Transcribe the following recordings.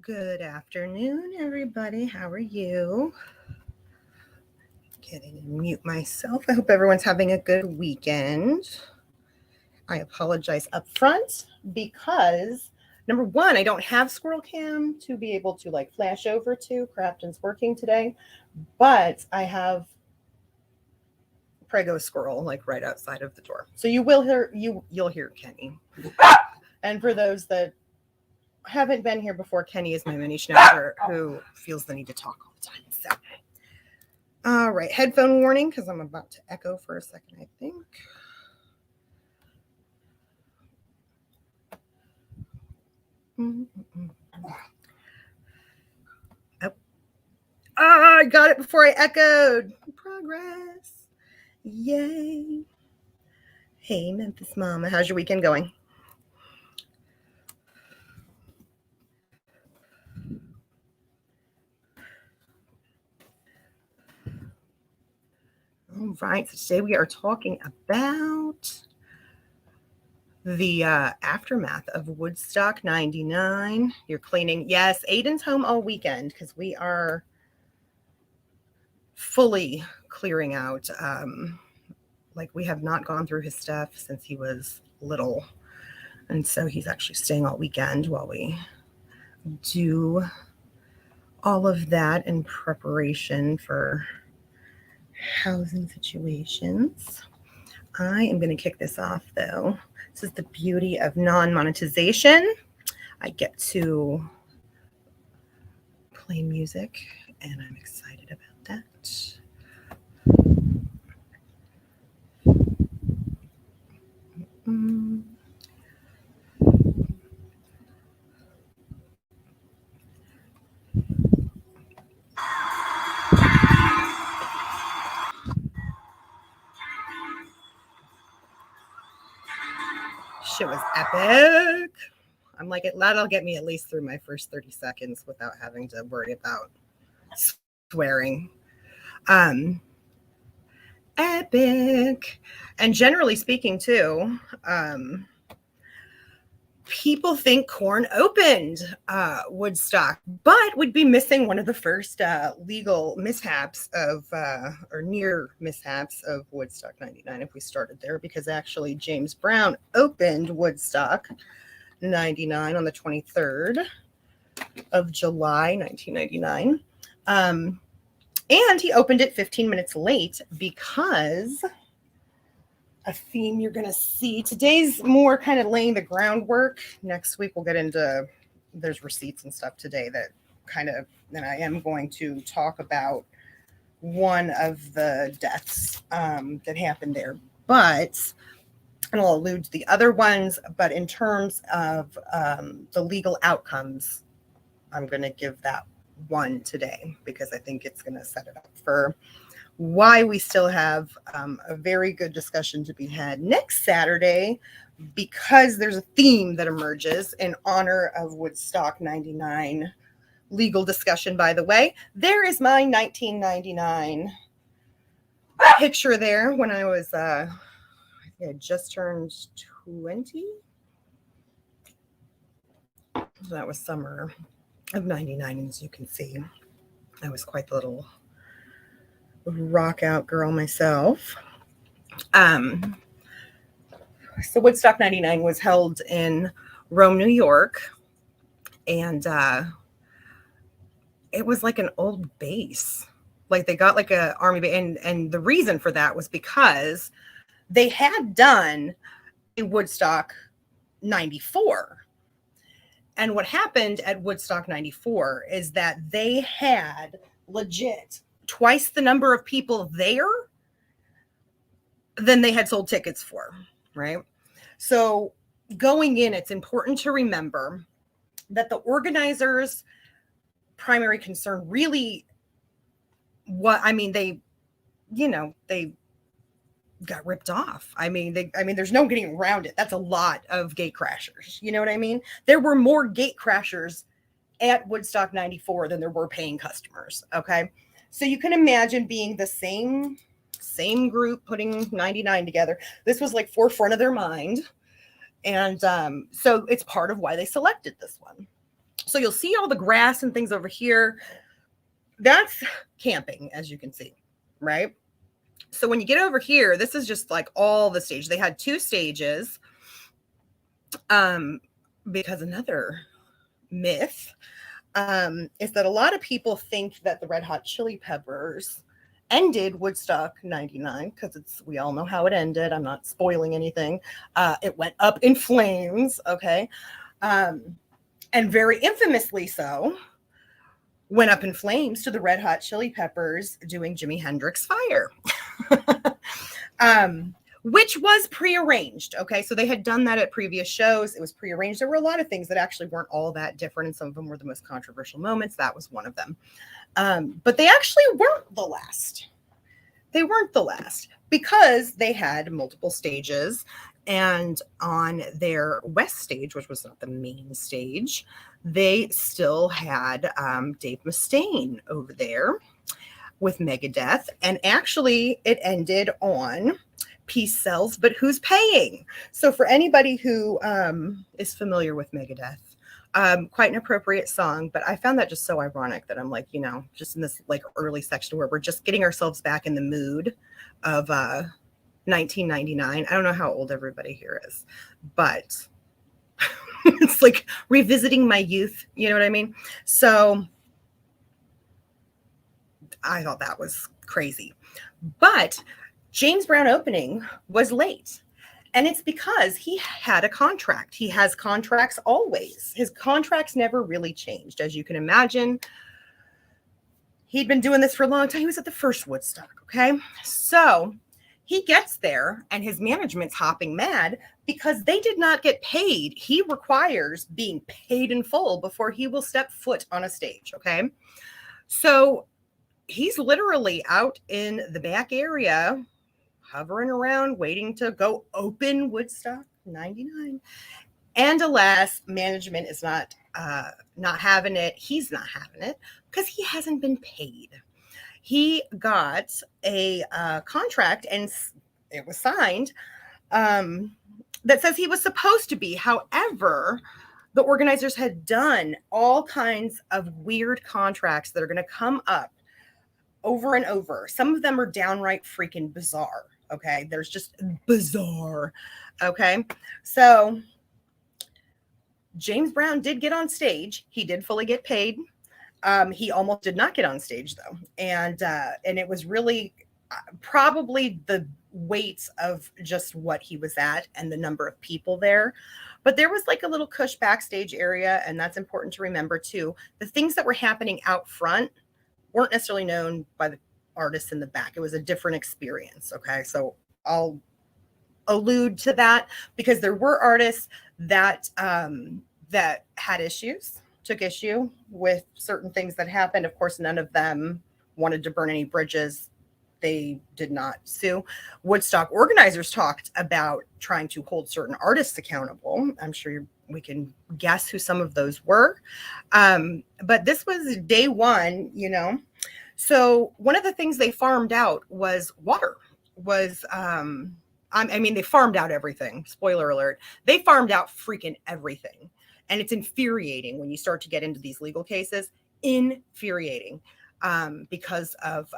Good afternoon, everybody. How are you? Getting to mute myself. I hope everyone's having a good weekend. I apologize up front because number one, I don't have Squirrel Cam to be able to like flash over to. Crafton's working today, but I have Prego Squirrel like right outside of the door. So you'll hear Kenny. And for those that haven't been here before, Kenny is my mini schnauzer who feels the need to talk all the time. So, all right, headphone warning because I'm about to echo for a second, I think. Oh. I got it before I echoed. Progress. Yay. Hey, Memphis Mama, how's your weekend going? All right, so today we are talking about the aftermath of Woodstock 99. You're cleaning. Yes, Aiden's home all weekend because we are fully clearing out. Like we have not gone through his stuff since he was little. And so he's actually staying all weekend while we do all of that in preparation for housing situations. I am going to kick this off though. This is the beauty of non-monetization. I get to play music and I'm excited about that. Shit was epic. I'm like, that'll get me at least through my first 30 seconds without having to worry about swearing. Epic. And generally speaking too, people think Korn opened Woodstock, but would be missing one of the first legal mishaps of, or near mishaps of Woodstock 99 if we started there, because actually James Brown opened Woodstock 99 on the 23rd of July, 1999. And he opened it 15 minutes late because a theme you're going to see. Today's more kind of laying the groundwork. Next week, we'll get into, there's receipts and stuff today that kind of, and I am going to talk about one of the deaths that happened there. But, and I'll allude to the other ones, but in terms of the legal outcomes, I'm going to give that one today because I think it's going to set it up for why we still have a very good discussion to be had next Saturday, because there's a theme that emerges in honor of Woodstock 99 legal discussion. By the way, there is my 1999 picture there when I was, I think I just turned 20. So that was summer of 99, and as you can see, I was quite the little rock out girl myself. So Woodstock 99 was held in Rome, New York, and it was like an old base. Like they got like a army base, and the reason for that was because they had done a Woodstock 94. And what happened at Woodstock 94 is that they had legit twice the number of people there than they had sold tickets for, right? So going in, it's important to remember that the organizers' primary concern really, they got ripped off. There's no getting around it. That's a lot of gate crashers. You know what I mean? There were more gate crashers at Woodstock 94 than there were paying customers. Okay. So you can imagine being the same group putting 99 together. This was like forefront of their mind. And so it's part of why they selected this one. So you'll see all the grass and things over here. That's camping, as you can see, right? So when you get over here, this is just like all the stage. They had 2 stages. Because another myth is that a lot of people think that the Red Hot Chili Peppers ended Woodstock 99 because we all know how it ended. I'm not spoiling anything. It went up in flames, okay? And very infamously so, went up in flames to the Red Hot Chili Peppers doing Jimi Hendrix Fire. Which was prearranged. Okay. So they had done that at previous shows. It was prearranged. There were a lot of things that actually weren't all that different. And some of them were the most controversial moments. That was one of them. But they actually weren't the last. They weren't the last because they had multiple stages. And on their west stage, which was not the main stage, they still had Dave Mustaine over there with Megadeth. And actually, it ended on Peace Sells, but who's paying? So for anybody who is familiar with Megadeth, quite an appropriate song, but I found that just so ironic that I'm like, just in this like early section where we're just getting ourselves back in the mood of 1999. I don't know how old everybody here is, but it's like revisiting my youth. You know what I mean? So I thought that was crazy. But James Brown opening was late. And it's because he had a contract. He has contracts always. His contracts never really changed. As you can imagine, he'd been doing this for a long time. He was at the first Woodstock, okay? So he gets there and his management's hopping mad because they did not get paid. He requires being paid in full before he will step foot on a stage, okay? So he's literally out in the back area, hovering around, waiting to go open Woodstock 99. And alas, management is not having it. He's not having it because he hasn't been paid. He got a contract and it was signed that says he was supposed to be. However, the organizers had done all kinds of weird contracts that are going to come up over and over. Some of them are downright freaking bizarre. Okay. There's just bizarre. Okay. So James Brown did get on stage. He did fully get paid. He almost did not get on stage though. And it was really probably the weight of just what he was at and the number of people there. But there was like a little cush backstage area. And that's important to remember too. The things that were happening out front weren't necessarily known by the artists in the back. It was a different experience. Okay. So I'll allude to that because there were artists that that had issues, took issue with certain things that happened. Of course, none of them wanted to burn any bridges. They did not sue. Woodstock organizers talked about trying to hold certain artists accountable. I'm sure we can guess who some of those were. But this was day one, So one of the things they farmed out was water. They farmed out everything. Spoiler alert. They farmed out freaking everything. And it's infuriating when you start to get into these legal cases. Infuriating. Because of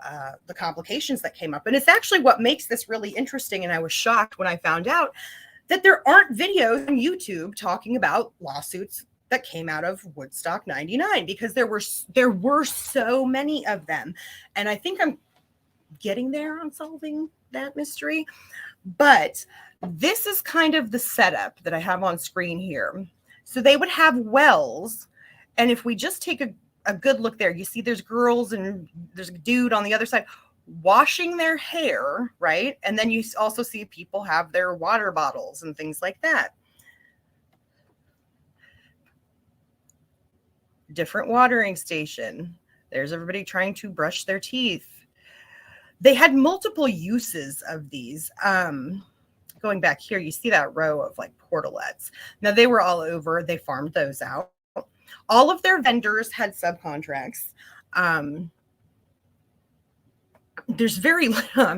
the complications that came up. And it's actually what makes this really interesting. And I was shocked when I found out that there aren't videos on YouTube talking about lawsuits that came out of Woodstock 99 because there were so many of them. And I think I'm getting there on solving that mystery. But this is kind of the setup that I have on screen here. So they would have wells. And if we just take a good look there, you see there's girls and there's a dude on the other side washing their hair, right? And then you also see people have their water bottles and things like that. Different watering station. There's everybody trying to brush their teeth. They had multiple uses of these. Going back here, you see that row of like portalettes. Now they were all over. They farmed those out. All of their vendors had subcontracts. There's very little,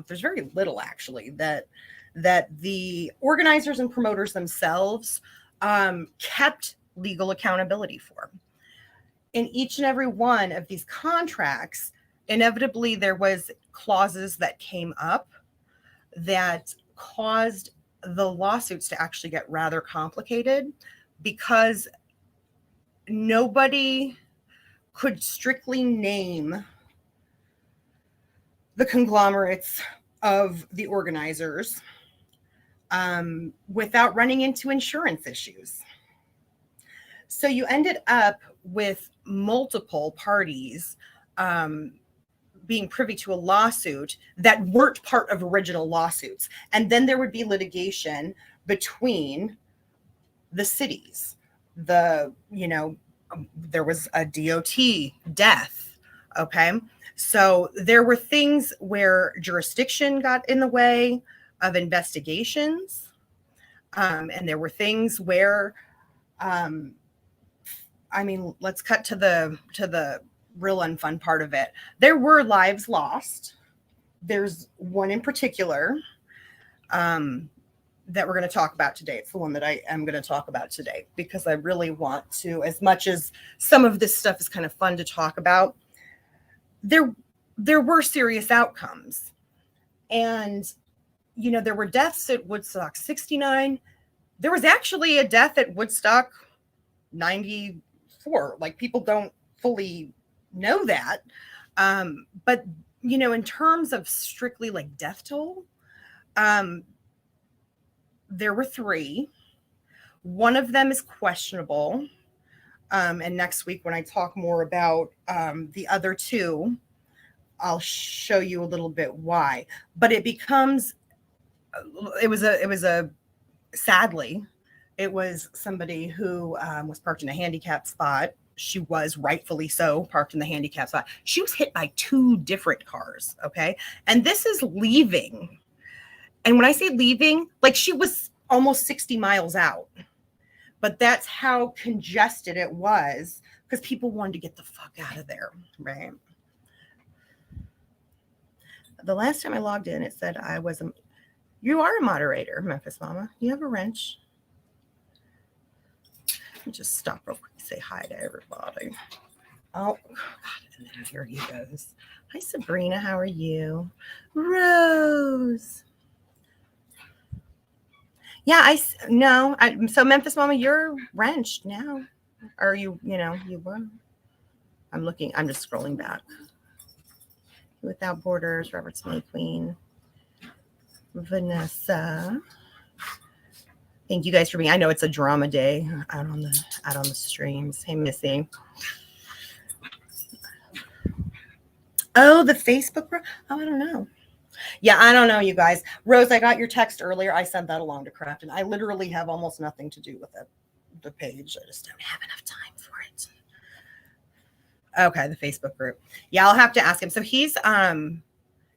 there's very little actually that the organizers and promoters themselves kept legal accountability for. In each and every one of these contracts, inevitably there was clauses that came up that caused the lawsuits to actually get rather complicated because nobody could strictly name the conglomerates of the organizers without running into insurance issues. So you ended up with multiple parties being privy to a lawsuit that weren't part of original lawsuits. And then there would be litigation between the cities. There was a DOT death. Okay. So there were things where jurisdiction got in the way of investigations. And there were things where, let's cut to the real unfun part of it. There were lives lost. There's one in particular that we're going to talk about today. It's the one that I am going to talk about today because I really want to, as much as some of this stuff is kind of fun to talk about, there were serious outcomes. And, there were deaths at Woodstock 69. There was actually a death at Woodstock 94. Like, people don't fully know that. But, in terms of strictly like death toll, there were 3. One of them is questionable. And next week, when I talk more about the other 2, I'll show you a little bit why. But sadly, it was somebody who was parked in a handicapped spot. She was rightfully so parked in the handicapped spot. She was hit by 2 different cars. Okay. And this is leaving. And when I say leaving, like, she was almost 60 miles out. But that's how congested it was because people wanted to get the fuck out of there, right? The last time I logged in, it said you are a moderator, Memphis Mama. You have a wrench. Let me just stop real quick and say hi to everybody. Oh, God, and then here he goes. Hi, Sabrina. How are you? Rose. Yeah, so Memphis Mama, you're wrenched now. Or you were. I'm just scrolling back. Without Borders, Robert Smith Queen, Vanessa. Thank you guys for being. I know it's a drama day out on the streams. Hey, Missy. Oh, the Facebook. Oh, I don't know. Yeah, I don't know, you guys. Rose, I got your text earlier. I sent that along to Craft, and I literally have almost nothing to do with it. The page. I just don't have enough time for it. Okay, the Facebook group. Yeah, I'll have to ask him. So he's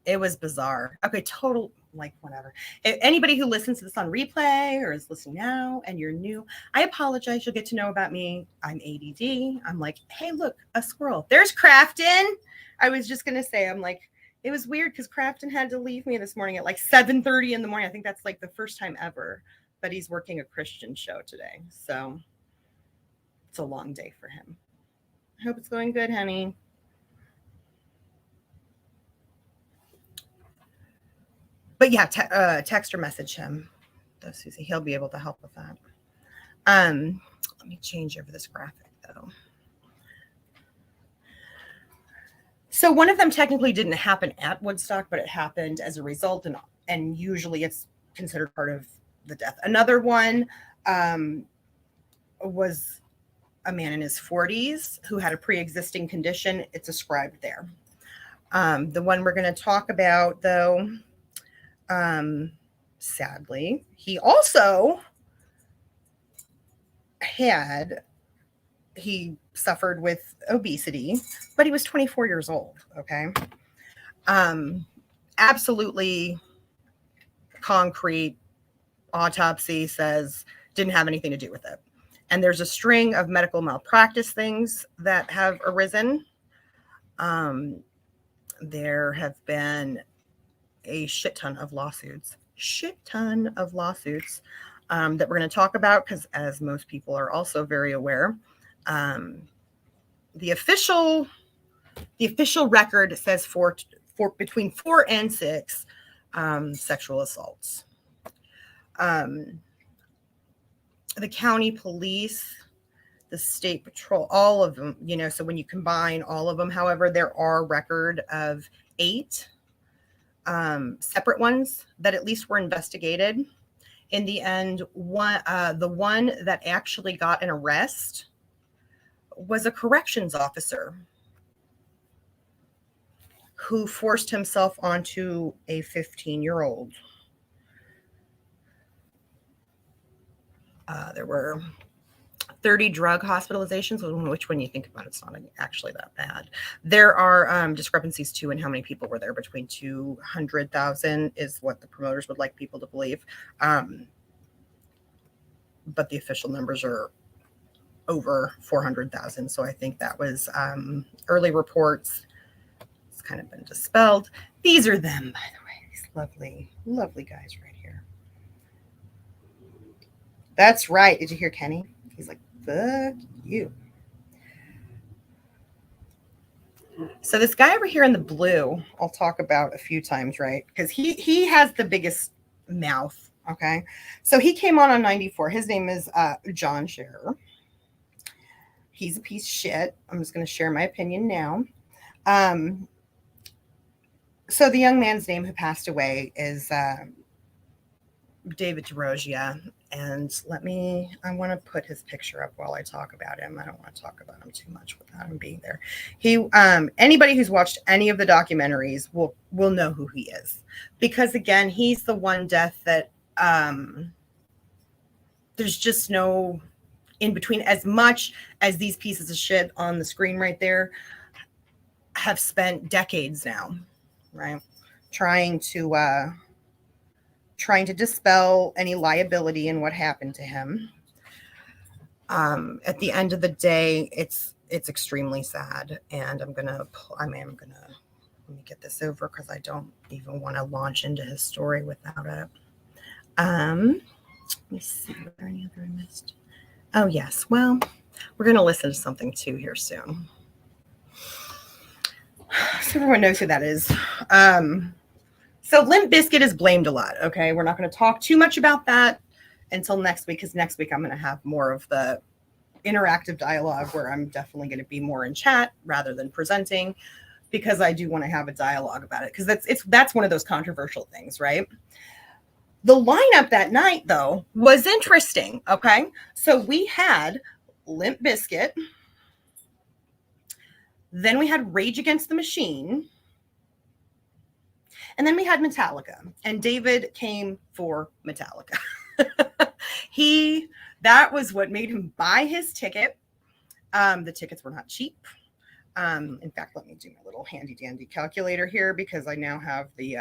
it was bizarre. Okay, total, like, whatever. If anybody who listens to this on replay or is listening now and you're new, I apologize. You'll get to know about me. I'm ADD. I'm like, hey, look, a squirrel. There's Crafton. I was just gonna say, I'm like, it was weird because Crafton had to leave me this morning at like 7:30 in the morning. I think that's like the first time ever, but he's working a Christian show today. So it's a long day for him. I hope it's going good, honey. But yeah, text or message him, though, Susie. He'll be able to help with that. Let me change over this graphic, though. So one of them technically didn't happen at Woodstock, but it happened as a result, and usually it's considered part of the death. Another one was a man in his 40s who had a pre-existing condition. It's ascribed there. The one we're going to talk about, though, sadly, he also he suffered with obesity, but he was 24 years old. Okay. Absolutely concrete autopsy says didn't have anything to do with it. And there's a string of medical malpractice things that have arisen. There have been a shit ton of lawsuits. that we're going to talk about, because as most people are also very aware, the official record says for between 4 and 6 sexual assaults. The county police, the state patrol, all of them, so when you combine all of them, however, there are record of 8 separate ones that at least were investigated. In the end, the one that actually got an arrest was a corrections officer who forced himself onto a 15-year-old. There were 30 drug hospitalizations, which when you think about it, it's not actually that bad. There are discrepancies too in how many people were there. Between 200,000 is what the promoters would like people to believe. But the official numbers are over 400,000. So I think that was early reports. It's kind of been dispelled. These are them, by the way, these lovely, lovely guys right here. That's right. Did you hear Kenny? He's like, fuck you. So this guy over here in the blue, I'll talk about a few times, right? Because he has the biggest mouth, okay? So he came on 94. His name is John Scherer. He's a piece of shit. I'm just going to share my opinion now. So the young man's name who passed away is David DeRosia. And I want to put his picture up while I talk about him. I don't want to talk about him too much without him being there. Anybody who's watched any of the documentaries will know who he is, because again, he's the one death that there's just no in between. As much as these pieces of shit on the screen right there have spent decades now, right, trying to dispel any liability in what happened to him. At the end of the day, it's extremely sad, and let me get this over because I don't even want to launch into his story without it. Let me see, were there any other I missed? Oh yes, well, we're going to listen to something too here soon. So everyone knows who that is. So Limp Bizkit is blamed a lot, okay? We're not going to talk too much about that until next week, because next week I'm going to have more of the interactive dialogue where I'm definitely going to be more in chat rather than presenting, because I do want to have a dialogue about it, because that's one of those controversial things, right? The lineup that night, though, was interesting, okay? So we had Limp Bizkit, then we had Rage Against the Machine, and then we had Metallica, and David came for Metallica. That was what made him buy his ticket. The tickets were not cheap. In fact, let me do my little handy dandy calculator here, because I now have the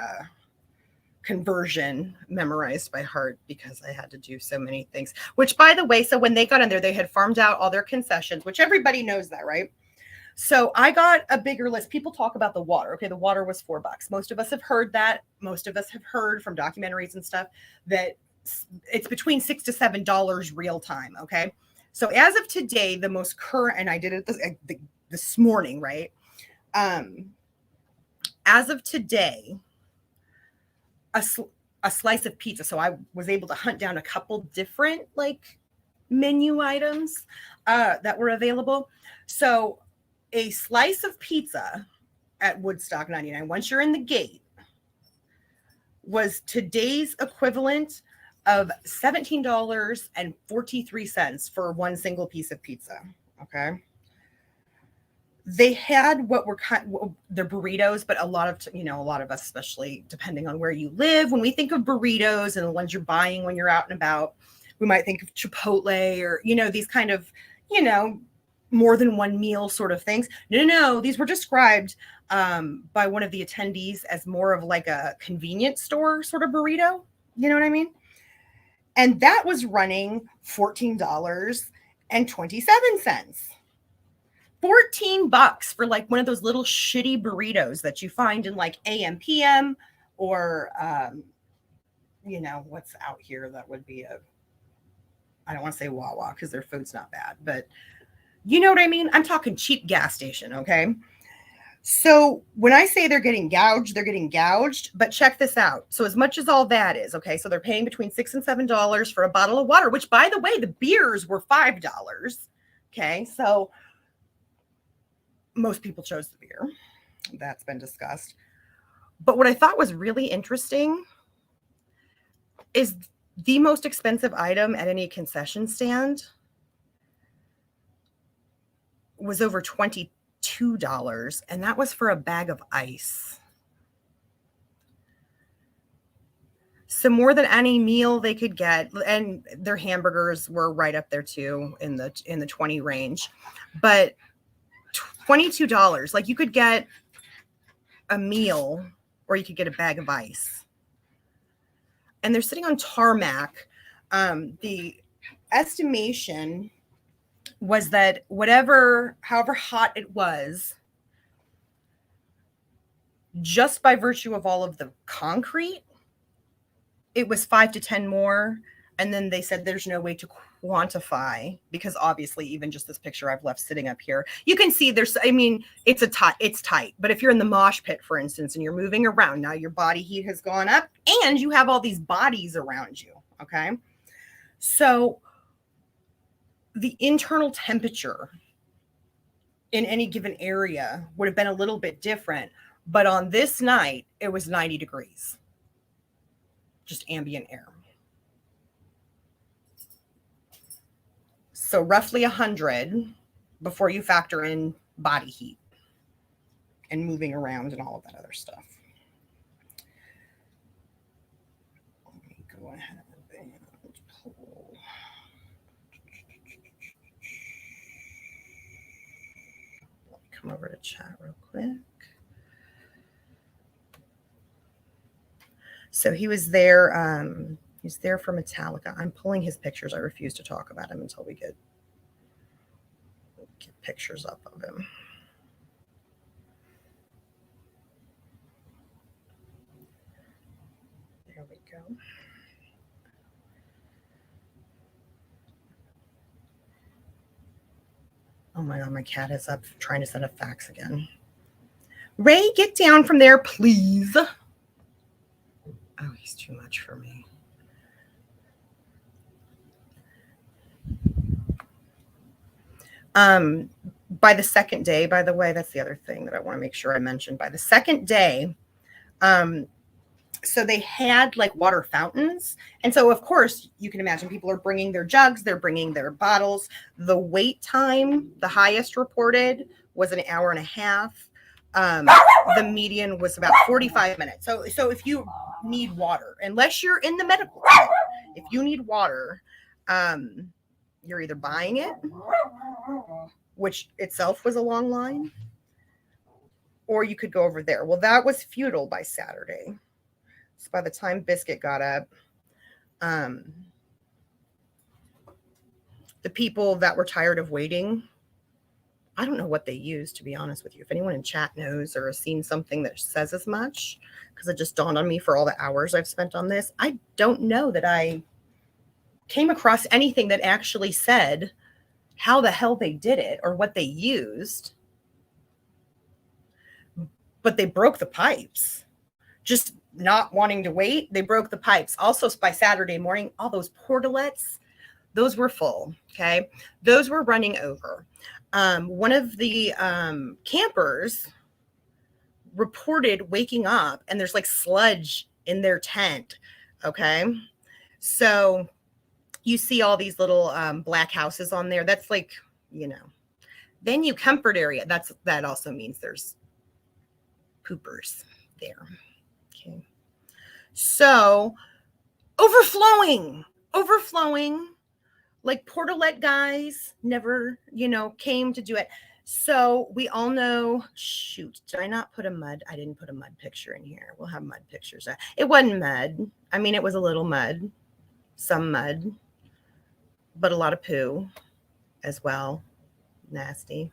conversion memorized by heart, because I had to do so many things, which, by the way, so when they got in there, they had farmed out all their concessions, which everybody knows that, right? So I got a bigger list. People talk about the water. Okay, the water was $4. Most of us have heard that. Most of us have heard from documentaries and stuff that it's between $6 to $7 real time. Okay, so as of today, the most current, and I did it this morning, right? As of today, a slice of pizza. So I was able to hunt down a couple different menu items that were available. So a slice of pizza at Woodstock 99, once you're in the gate, was today's equivalent of $17.43 for one single piece of pizza. Okay. They had what were the burritos, but a lot of us, especially depending on where you live, when we think of burritos and the ones you're buying when you're out and about, we might think of Chipotle or, these kind of, more than one meal sort of things. No, these were described by one of the attendees as more of like a convenience store sort of burrito. You know what I mean? And that was running $14.27. $14 for one of those little shitty burritos that you find in AM PM or, what's out here that would be a I don't want to say Wawa because their food's not bad, but you know what I mean? I'm talking cheap gas station, okay? So when I say they're getting gouged, but check this out. So as much as all that is, okay, so they're paying between $6 and $7 for a bottle of water, which by the way, the beers were $5. Okay, so most people chose the beer. That's been discussed. But what I thought was really interesting is the most expensive item at any concession stand was over $22, and that was for a bag of ice. So more than any meal they could get, and their hamburgers were right up there too in the 20 range. But $22, like you could get a meal or you could get a bag of ice. And they're sitting on tarmac. The estimation was that however hot it was, just by virtue of all of the concrete, it was 5 to 10 more. And then they said there's no way to quantify, because obviously even just this picture I've left sitting up here, you can see it's tight. But if you're in the mosh pit, for instance, and you're moving around, now your body heat has gone up and you have all these bodies around you. Okay. So the internal temperature in any given area would have been a little bit different. But on this night, it was 90 degrees. Just ambient air. So roughly 100 before you factor in body heat and moving around and all of that other stuff. Let me go ahead and pull. Let me come over to chat real quick. So he was there. He's there for Metallica. I'm pulling his pictures. I refuse to talk about him until we get pictures up of him. There we go. Oh my God, my cat is up trying to send a fax again. Ray, get down from there, please. Oh, he's too much for me. By the second day, by the way, that's the other thing that I want to make sure I mention. By the second day, so they had like water fountains. And so, of course, you can imagine people are bringing their jugs, they're bringing their bottles. The wait time, the highest reported, was an hour and a half. The median was about 45 minutes. So if you need water, unless you're in the medical field, if you need water, you're either buying it, which itself was a long line, or you could go over there. Well, that was futile by Saturday. So by the time Bizkit got up, the people that were tired of waiting, I don't know what they used, to be honest with you. If anyone in chat knows or has seen something that says as much, because it just dawned on me for all the hours I've spent on this, I don't know that I came across anything that actually said how the hell they did it or what they used. But they broke the pipes. Just not wanting to wait, they broke the pipes. Also, by Saturday morning, all those portalets, those were full, okay? Those were running over. One of the campers reported waking up and there's like sludge in their tent, okay? So you see all these little black houses on there. That's like, venue comfort area. That also means there's poopers there. Okay. So overflowing, like portalet guys never, came to do it. So we all know, shoot, did I not put I didn't put a mud picture in here. We'll have mud pictures. It wasn't mud. I mean, it was a little mud, some mud, but a lot of poo as well. Nasty.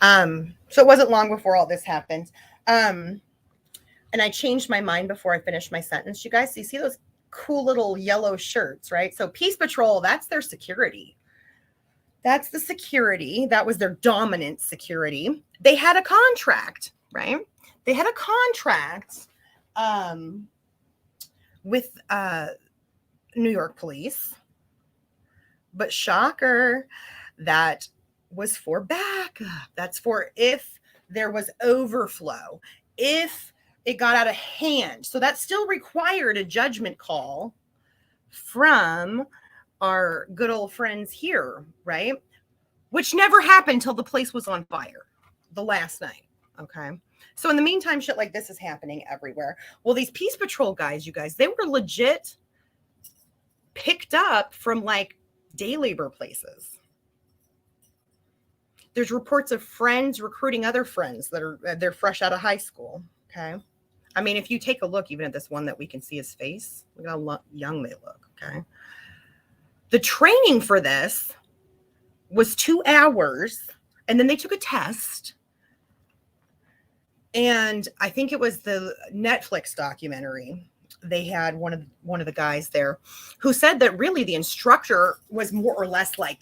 So it wasn't long before all this happened. And I changed my mind before I finished my sentence. You guys, you see those cool little yellow shirts, right? So Peace Patrol, that's their security. That's the security. That was their dominant security. They had a contract, right? They had a contract with New York police. But shocker, that was for backup. That's for if there was overflow, if it got out of hand. So that still required a judgment call from our good old friends here, right? Which never happened till the place was on fire the last night. Okay. So in the meantime, shit like this is happening everywhere. Well, these Peace Patrol guys, you guys, they were legit picked up from like day labor places. There's reports of friends recruiting other friends they're fresh out of high school. Okay. I mean, if you take a look even at this one that we can see his face, look how young they look. Okay. The training for this was 2 hours, and then they took a test. And I think it was the Netflix documentary. They had one of the guys there who said that really the instructor was more or less like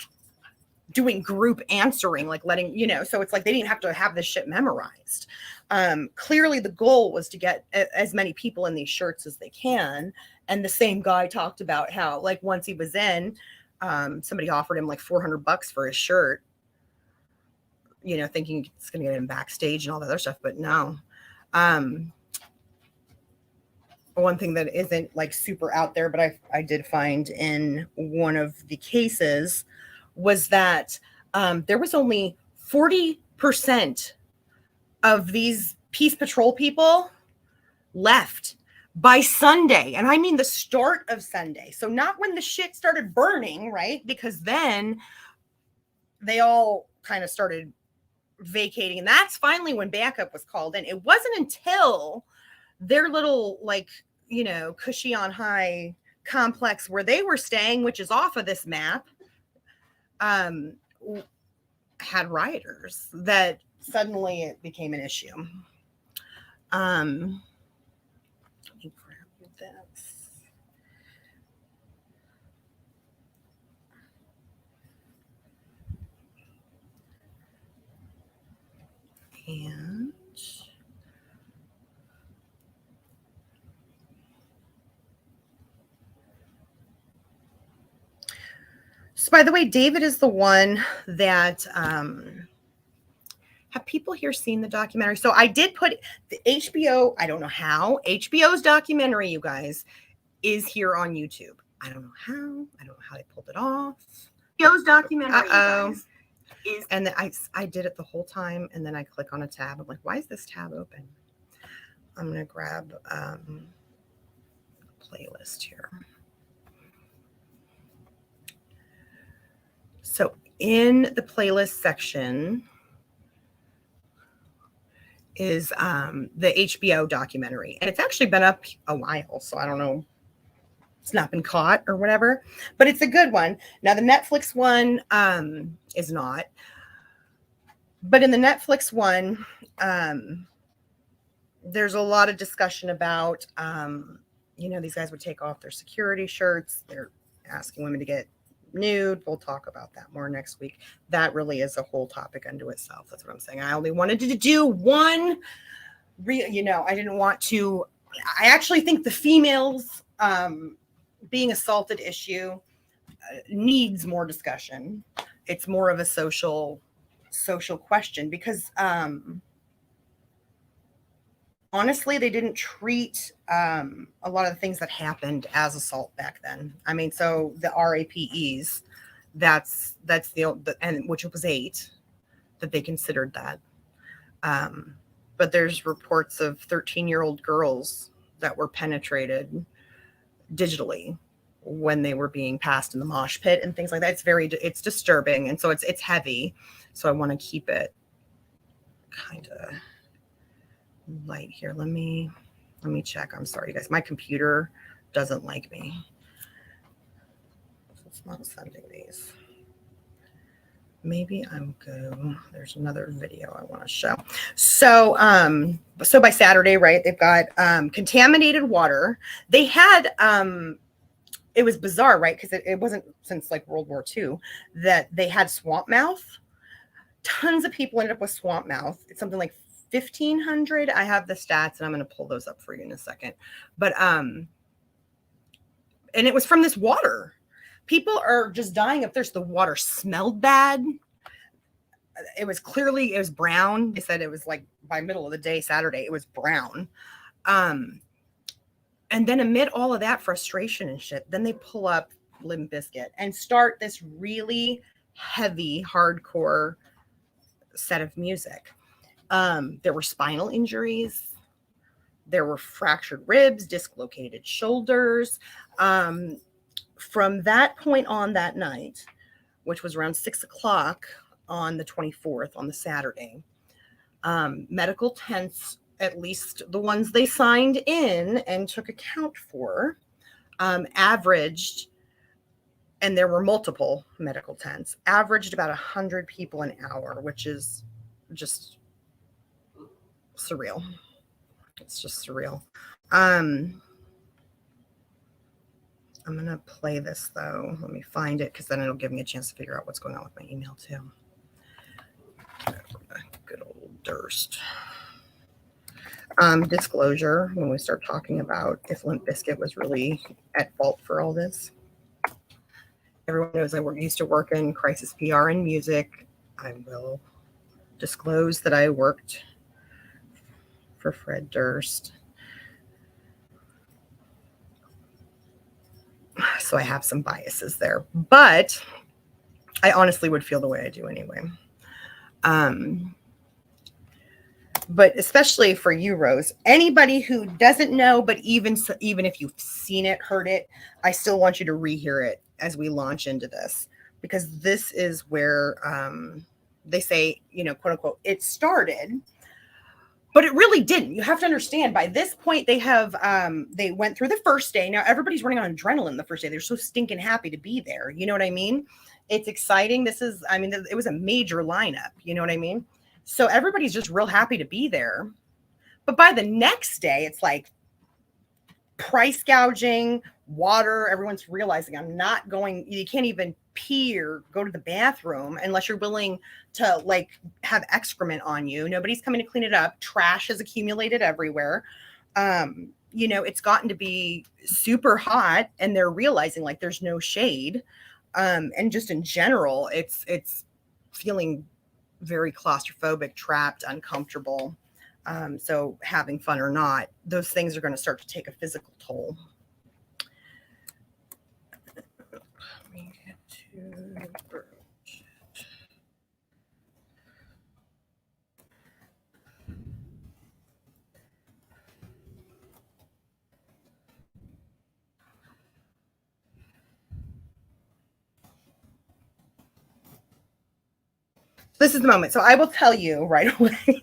doing group answering, like letting, so it's like they didn't have to have this shit memorized. Clearly the goal was to get as many people in these shirts as they can. And the same guy talked about how like once he was in, somebody offered him like $400 for his shirt, thinking it's going to get him backstage and all that other stuff, but no. One thing that isn't like super out there, but I did find in one of the cases was that there was only 40% of these Peace Patrol people left by Sunday. And I mean the start of Sunday. So not when the shit started burning, right? Because then they all kind of started vacating. And that's finally when backup was called in. It wasn't until their little like, Cushy on High complex where they were staying, which is off of this map, had rioters that suddenly it became an issue. Let me grab this. And so, by the way, David is the one that have people here seen the documentary? So I did put the HBO. I don't know how HBO's documentary, you guys, is here on YouTube. I don't know how. I don't know how they pulled it off. HBO's documentary, you guys, is. And then I did it the whole time, and then I click on a tab. I'm like, why is this tab open? I'm gonna grab a playlist here. So in the playlist section is the HBO documentary. And it's actually been up a while, so I don't know. It's not been caught or whatever, but it's a good one. Now, the Netflix one is not. But in the Netflix one, there's a lot of discussion about, these guys would take off their security shirts. They're asking women to get nude. We'll talk about that more next week. That really is a whole topic unto itself. That's what I'm saying. I only wanted to do one I didn't want to. I actually think the females being assaulted issue needs more discussion. It's more of a social question because honestly, they didn't treat a lot of the things that happened as assault back then. I mean, so the RAPEs, that's the and which was 8 that they considered that. But there's reports of 13-year-old girls that were penetrated digitally when they were being passed in the mosh pit and things like that. It's disturbing, and so it's heavy. So I want to keep it kind of light here. Let me check. I'm sorry, guys. My computer doesn't like me. It's not sending these. Maybe there's another video I want to show. So by Saturday, right, they've got contaminated water. They had it was bizarre, right? Because it wasn't since like World War II that they had swamp mouth. Tons of people ended up with swamp mouth. It's something like 1,500. I have the stats, and I'm going to pull those up for you in a second. But and it was from this water. People are just dying of thirst. The water smelled bad. It was brown. They said it was like by middle of the day, Saturday, it was brown. And then amid all of that frustration and shit, then they pull up Limp Bizkit and start this really heavy, hardcore set of music. There were spinal injuries. There were fractured ribs, dislocated shoulders. From that point on that night, which was around 6:00 on the 24th, on the Saturday, medical tents, at least the ones they signed in and took account for, averaged, and there were multiple medical tents, averaged about 100 people an hour, which is just surreal. It's just surreal. I'm going to play this, though. Let me find it, because then it'll give me a chance to figure out what's going on with my email, too. Good old Durst. Disclosure, when we start talking about if Limp Bizkit was really at fault for all this. Everyone knows I used to work in crisis PR and music. I will disclose that I worked for Fred Durst. So I have some biases there, but I honestly would feel the way I do anyway. But especially for you, Rose, anybody who doesn't know, but even if you've seen it, heard it, I still want you to rehear it as we launch into this, because this is where they say, quote unquote, it started. But it really didn't. You have to understand, by this point, they went through the first day. Now, everybody's running on adrenaline the first day. They're so stinking happy to be there. You know what I mean? It's exciting. It was a major lineup. You know what I mean? So everybody's just real happy to be there. But by the next day, it's like price gouging, water. Everyone's realizing you can't even pee or go to the bathroom unless you're willing to like have excrement on you. Nobody's coming to clean it up. Trash has accumulated everywhere. It's gotten to be super hot, and they're realizing like there's no shade. And just in general, it's feeling very claustrophobic, trapped, uncomfortable. So having fun or not, those things are going to start to take a physical toll. Let me get to this is the moment. So I will tell you right away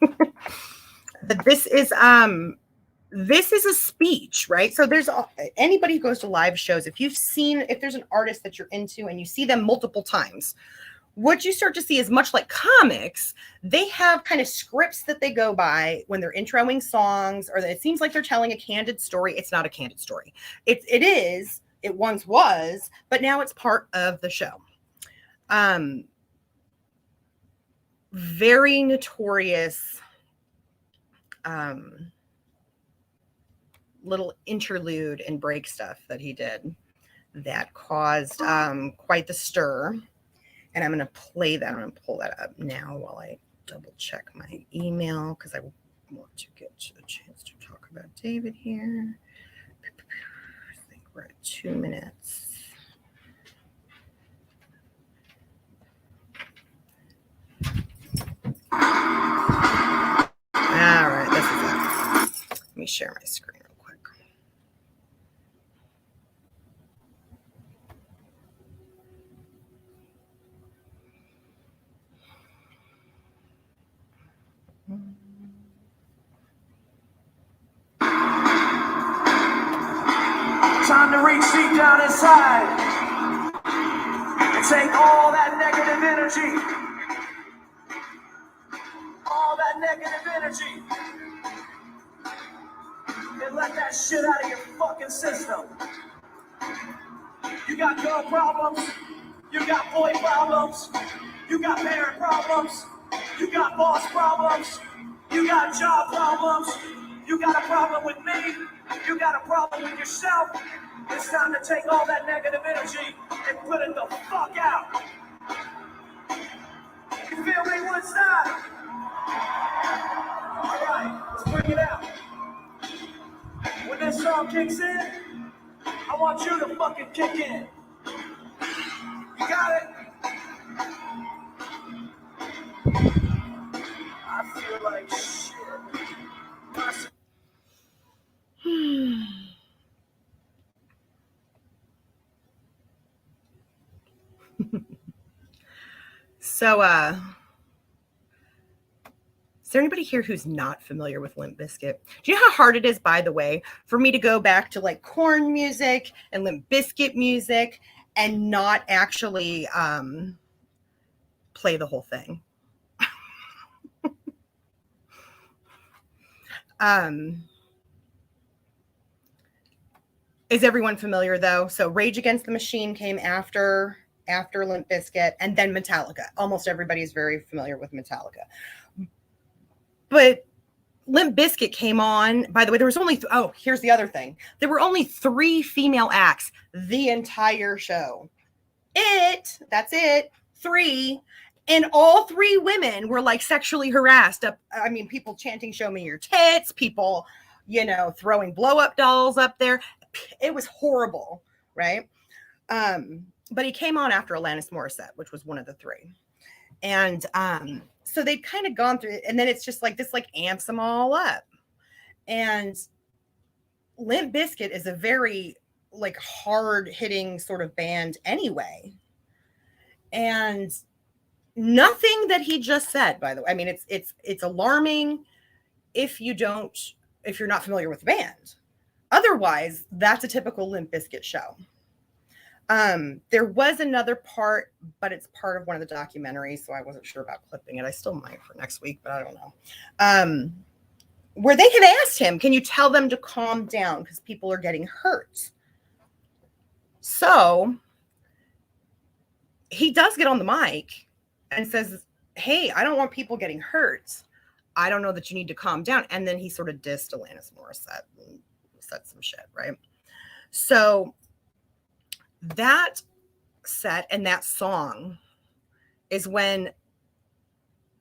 that this is a speech, right? So there's anybody who goes to live shows, if there's an artist that you're into and you see them multiple times, what you start to see is much like comics. They have kind of scripts that they go by when they're introing songs, or it seems like they're telling a candid story. It's not a candid story. It once was, but now it's part of the show. Very notorious little interlude and break stuff that he did that caused quite the stir. And I'm going to play that. I'm going to pull that up now while I double check my email, because I want to get a chance to talk about David here. I think we're at 2 minutes. All right, this is it. Let me share my screen real quick. Time to reach deep down inside and take all that negative energy, and let that shit out of your fucking system. got girl problems. You got boy problems. You got parent problems. You got boss problems. You got job problems. You got a problem with me. You got a problem with yourself. It's time to take all that negative energy and put it the fuck out. You feel me, Woodstock? All right, let's bring it out. When this song kicks in, I want you to fucking kick in. You got it? I feel like shit. So, is there anybody here who's not familiar with Limp Bizkit? Do you know how hard it is, by the way, for me to go back to like Korn music and Limp Bizkit music and not actually play the whole thing? Is everyone familiar though? So Rage Against the Machine came after Limp Bizkit, and then Metallica. Almost everybody is very familiar with Metallica. But Limp Bizkit came on. By the way, there was only here's the other thing. There were only 3 female acts the entire show. That's it. 3. And all 3 women were like sexually harassed. I mean, people chanting, "Show me your tits," people, throwing blow-up dolls up there. It was horrible, right? But he came on after Alanis Morissette, which was one of the 3. And so they'd kind of gone through it, and then it's just like this, like amps them all up. And Limp Bizkit is a very like hard hitting sort of band anyway. And nothing that he just said, by the way, I mean, it's alarming if you're not familiar with the band. Otherwise, that's a typical Limp Bizkit show. There was another part, but it's part of one of the documentaries, so I wasn't sure about clipping it. I still might for next week, but I don't know. Where they had asked him, "Can you tell them to calm down because people are getting hurt?" So he does get on the mic and says, "Hey, I don't want people getting hurt. I don't know that you need to calm down." And then he sort of dissed Alanis Morissette and said some shit, right? So that set and that song is when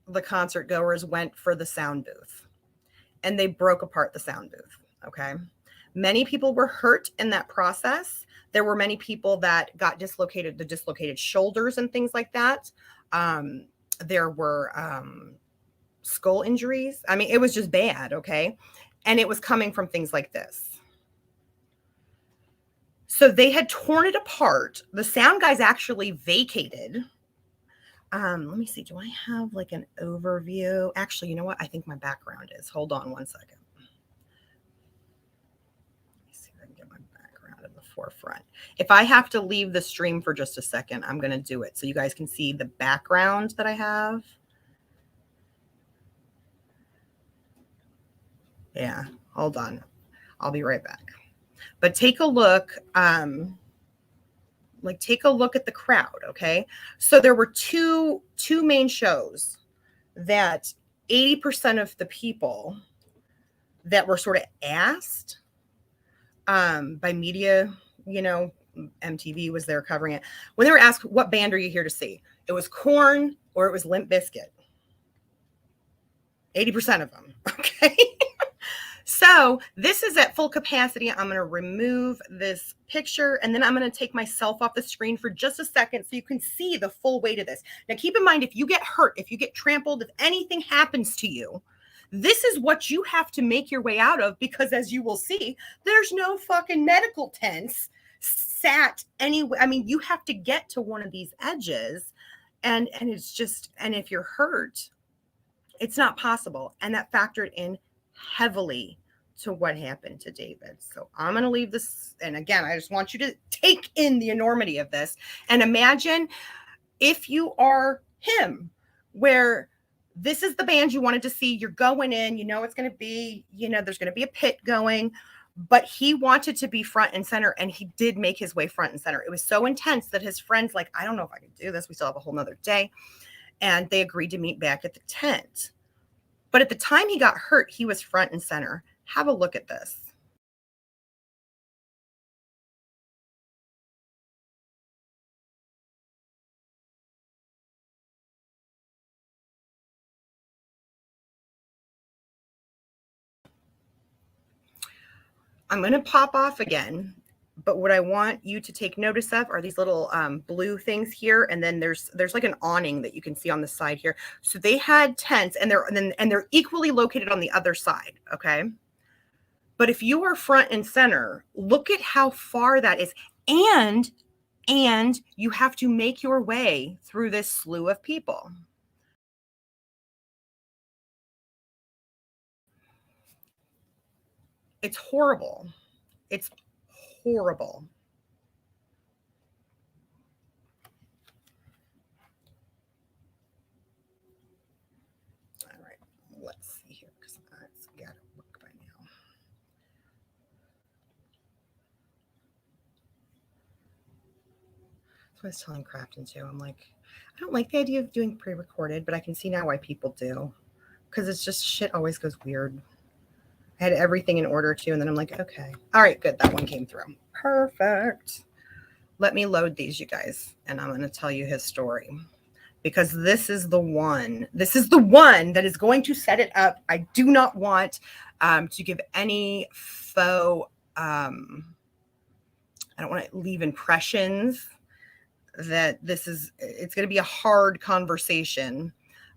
the concert goers went for the sound booth and they broke apart the sound booth. Okay. Many people were hurt in that process. There were many people that got dislocated shoulders and things like that. There were skull injuries. I mean, it was just bad. Okay. And it was coming from things like this. So they had torn it apart. The sound guys actually vacated. Let me see. Do I have like an overview? Actually, you know what? I think my background is. Hold on one second. Let me see if I can get my background in the forefront. If I have to leave the stream for just a second, I'm going to do it so you guys can see the background that I have. Yeah, hold on. I'll be right back. But take a look, take a look at the crowd, okay? So there were two main shows that 80% of the people that were sort of asked by media, MTV was there covering it. When they were asked, "What band are you here to see?" It was Korn or it was Limp Bizkit. 80% of them, okay? So this is at full capacity. I'm going to remove this picture and then I'm going to take myself off the screen for just a second so you can see the full weight of this. Now, keep in mind, if you get hurt, if you get trampled, if anything happens to you, this is what you have to make your way out of, because as you will see, there's no fucking medical tents sat anywhere. I mean, you have to get to one of these edges and it's just, and if you're hurt, it's not possible. And that factored in heavily to what happened to David. So I'm going to leave this. And again, I just want you to take in the enormity of this and imagine if you are him, where this is the band you wanted to see. You're going in, it's going to be, there's going to be a pit going, but he wanted to be front and center, and he did make his way front and center. It was so intense that his friends like, I don't know if I can do this. We still have a whole nother day. And they agreed to meet back at the tent. But at the time he got hurt, he was front and center. Have a look at this. I'm going to pop off again, but what I want you to take notice of are these little blue things here, and then there's like an awning that you can see on the side here. So they had tents, and they're equally located on the other side, okay? But if you are front and center, look at how far that is, and you have to make your way through this slew of people. It's horrible. It's horrible. All right, let's see here, because it's got to work by now. So I was telling Crafton too, I'm like, I don't like the idea of doing pre-recorded, but I can see now why people do, because it's just shit always goes weird. I had everything in order too, and then I'm like, okay, all right, good, that one came through. Perfect. Let me load these, you guys, and I'm going to tell you his story, because this is the one. This is the one that is going to set it up. I do not want to give any faux. I don't want to leave impressions that it's going to be a hard conversation,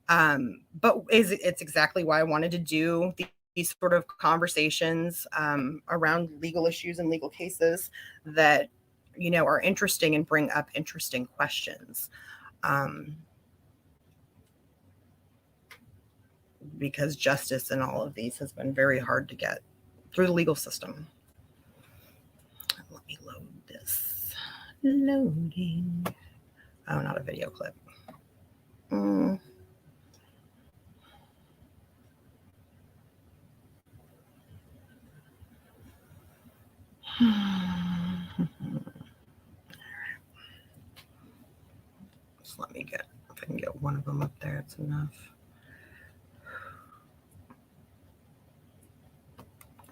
but it's exactly why I wanted to do these sort of conversations around legal issues and legal cases that, you know, are interesting and bring up interesting questions. Because justice in all of these has been very hard to get through the legal system. Let me load this. Loading. Oh, not a video clip. Just let me get, if I can get one of them up there, it's enough.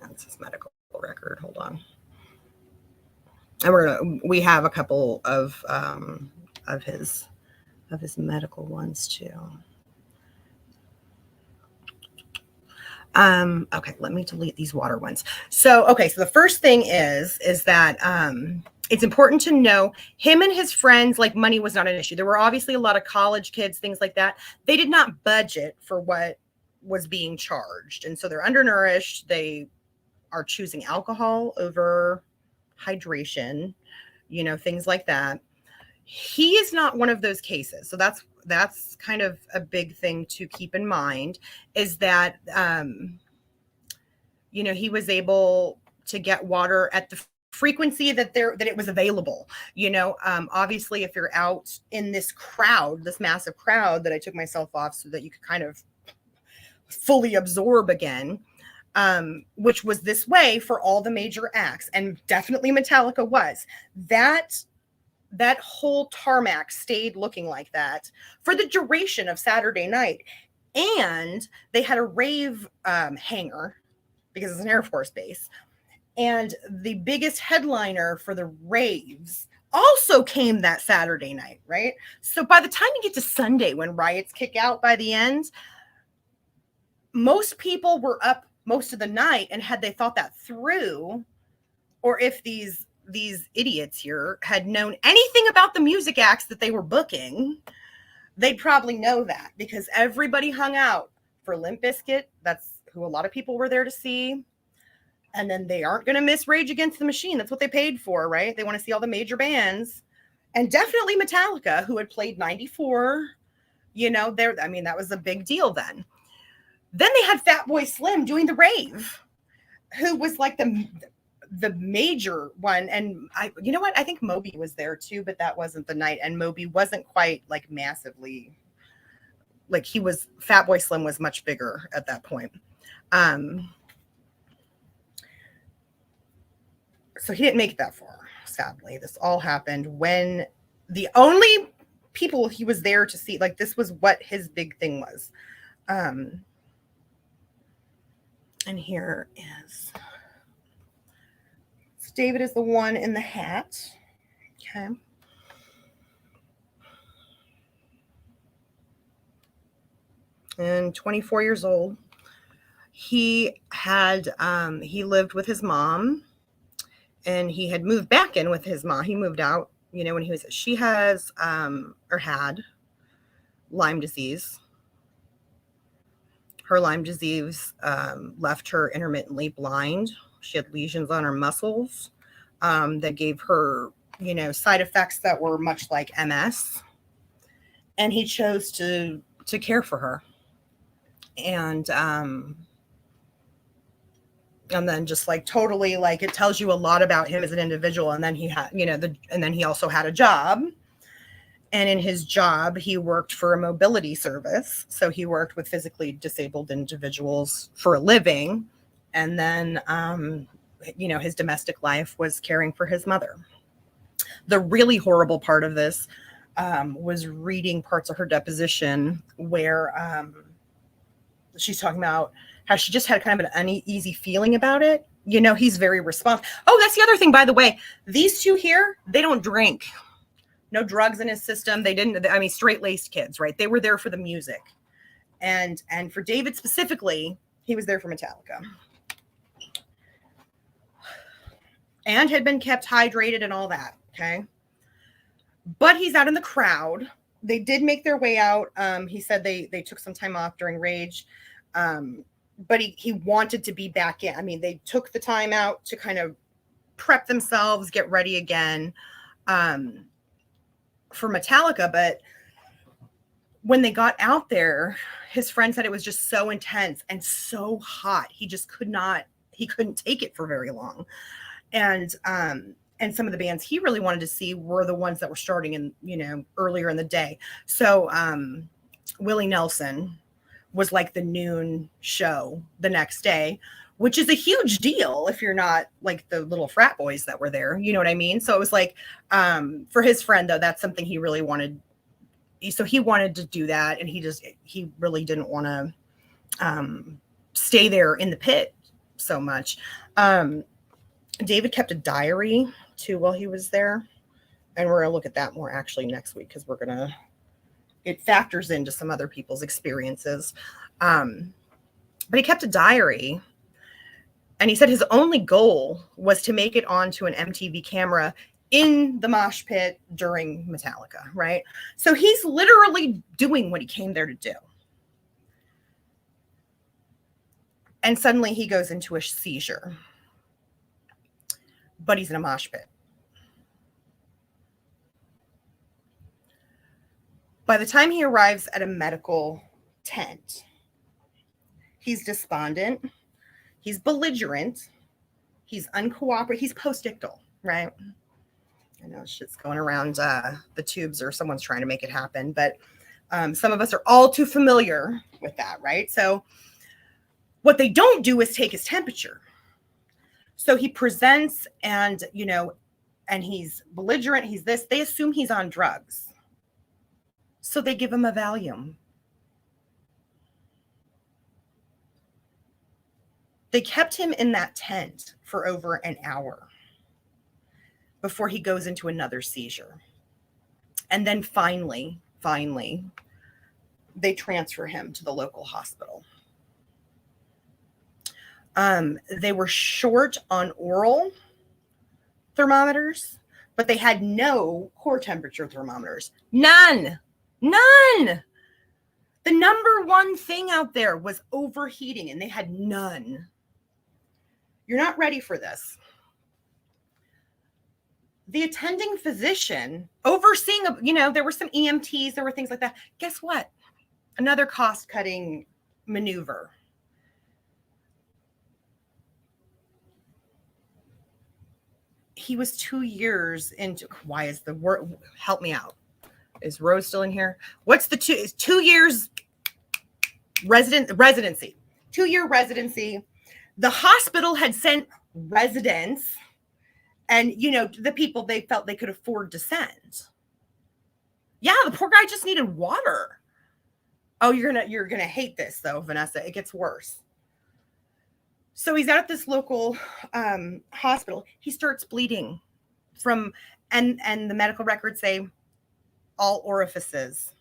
That's his medical record. Hold on. And we have a couple of his medical ones too. Okay, let me delete these water ones. So, okay, so the first thing is that it's important to know him and his friends, like, money was not an issue. There were obviously a lot of college kids, things like that. They did not budget for what was being charged. And so they're undernourished. They are choosing alcohol over hydration, you know, things like that. He is not one of those cases. So that's kind of a big thing to keep in mind, is that, you know, he was able to get water at the frequency that it was available. You know, obviously, if you're out in this crowd, this massive crowd, that I took myself off so that you could kind of fully absorb again, which was this way for all the major acts, and definitely Metallica was. That whole tarmac stayed looking like that for the duration of Saturday night. And they had a rave hangar, because it's an Air Force base. And the biggest headliner for the raves also came that Saturday night, right? So by the time you get to Sunday, when riots kick out by the end, most people were up most of the night, and had they thought that through, or if these idiots here had known anything about the music acts that they were booking, they'd probably know that, because everybody hung out for Limp Bizkit. That's who a lot of people were there to see. And then they aren't going to miss Rage Against the Machine. That's what they paid for, right? They want to see all the major bands. And definitely Metallica, who had played 94. You know, that was a big deal then. Then they had Fatboy Slim doing the rave, who was like the major one. And you know what? I think Moby was there too, but that wasn't the night. And Moby wasn't quite like massively, like Fatboy Slim was much bigger at that point. So he didn't make it that far, sadly. This all happened when the only people he was there to see, like, this was what his big thing was. And here is, so David is the one in the hat. Okay. And 24 years old. He lived with his mom, and he had moved back in with his mom. He moved out, when she has, or had Lyme disease. Her Lyme disease left her intermittently blind. She had lesions on her muscles that gave her, side effects that were much like MS. And he chose to care for her. And then just like totally, like, it tells you a lot about him as an individual. And then he had, and then he also had a job. And in his job, he worked for a mobility service. So he worked with physically disabled individuals for a living. And then, his domestic life was caring for his mother. The really horrible part of this was reading parts of her deposition where she's talking about how she just had kind of an uneasy feeling about it. He's very responsive. Oh, that's the other thing, by the way. These two here, they don't drink. No drugs in his system. They didn't, straight-laced kids, right? They were there for the music. And for David specifically, he was there for Metallica. And had been kept hydrated and all that, okay? But he's out in the crowd. They did make their way out. He said they took some time off during Rage. But he wanted to be back in. They took the time out to kind of prep themselves, get ready again for Metallica. But when they got out there, his friend said it was just so intense and so hot. He just couldn't take it for very long. And some of the bands he really wanted to see were the ones that were starting in, earlier in the day. So Willie Nelson was like the noon show the next day, which is a huge deal if you're not like the little frat boys that were there. You know what I mean? So it was like, for his friend though, that's something he really wanted. So he wanted to do that. And he really didn't want to stay there in the pit so much. David kept a diary too while he was there. And we're gonna look at that more actually next week, because it factors into some other people's experiences. But he kept a diary, and he said his only goal was to make it onto an MTV camera in the mosh pit during Metallica, right? So he's literally doing what he came there to do. And suddenly he goes into a seizure, but he's in a mosh pit. By the time he arrives at a medical tent, he's despondent, he's belligerent, he's uncooperative, he's post-ictal, right? I know shit's going around the tubes, or someone's trying to make it happen, but some of us are all too familiar with that, right? So what they don't do is take his temperature. So he presents and, and he's belligerent, he's this, they assume he's on drugs. So they give him a Valium. They kept him in that tent for over an hour before he goes into another seizure. And then finally, they transfer him to the local hospital. They were short on oral thermometers, but they had no core temperature thermometers. None. The number one thing out there was overheating, and they had none. You're not ready for this. The attending physician overseeing, there were some EMTs, there were things like that. Guess what? Another cost-cutting maneuver. He was 2 years into, why is the word, help me out. Is Rose still in here? What's the 2 years residency? 2-year residency. The hospital had sent residents And, you know, the people they felt they could afford to send. Yeah, the poor guy just needed water. Oh, you're gonna hate this though, Vanessa. It gets worse. So he's out at this local hospital. He starts bleeding from, and the medical records say all orifices.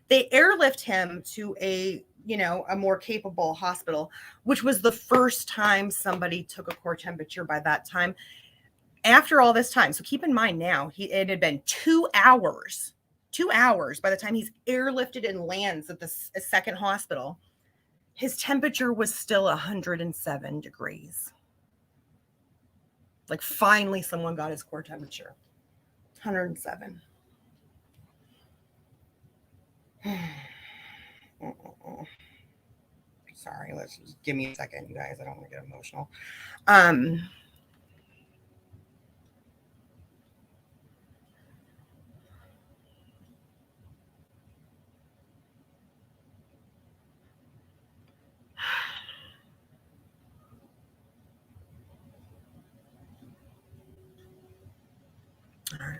They airlift him to a, you know, a more capable hospital, which was the first time somebody took a core temperature by that time. After all this time, so keep in mind now, it had been 2 hours. 2 hours by the time he's airlifted and lands at the second hospital. His temperature was still 107 degrees. Like finally someone got his core temperature. 107. Sorry, let's just give me a second, you guys. I don't want to get emotional. All right.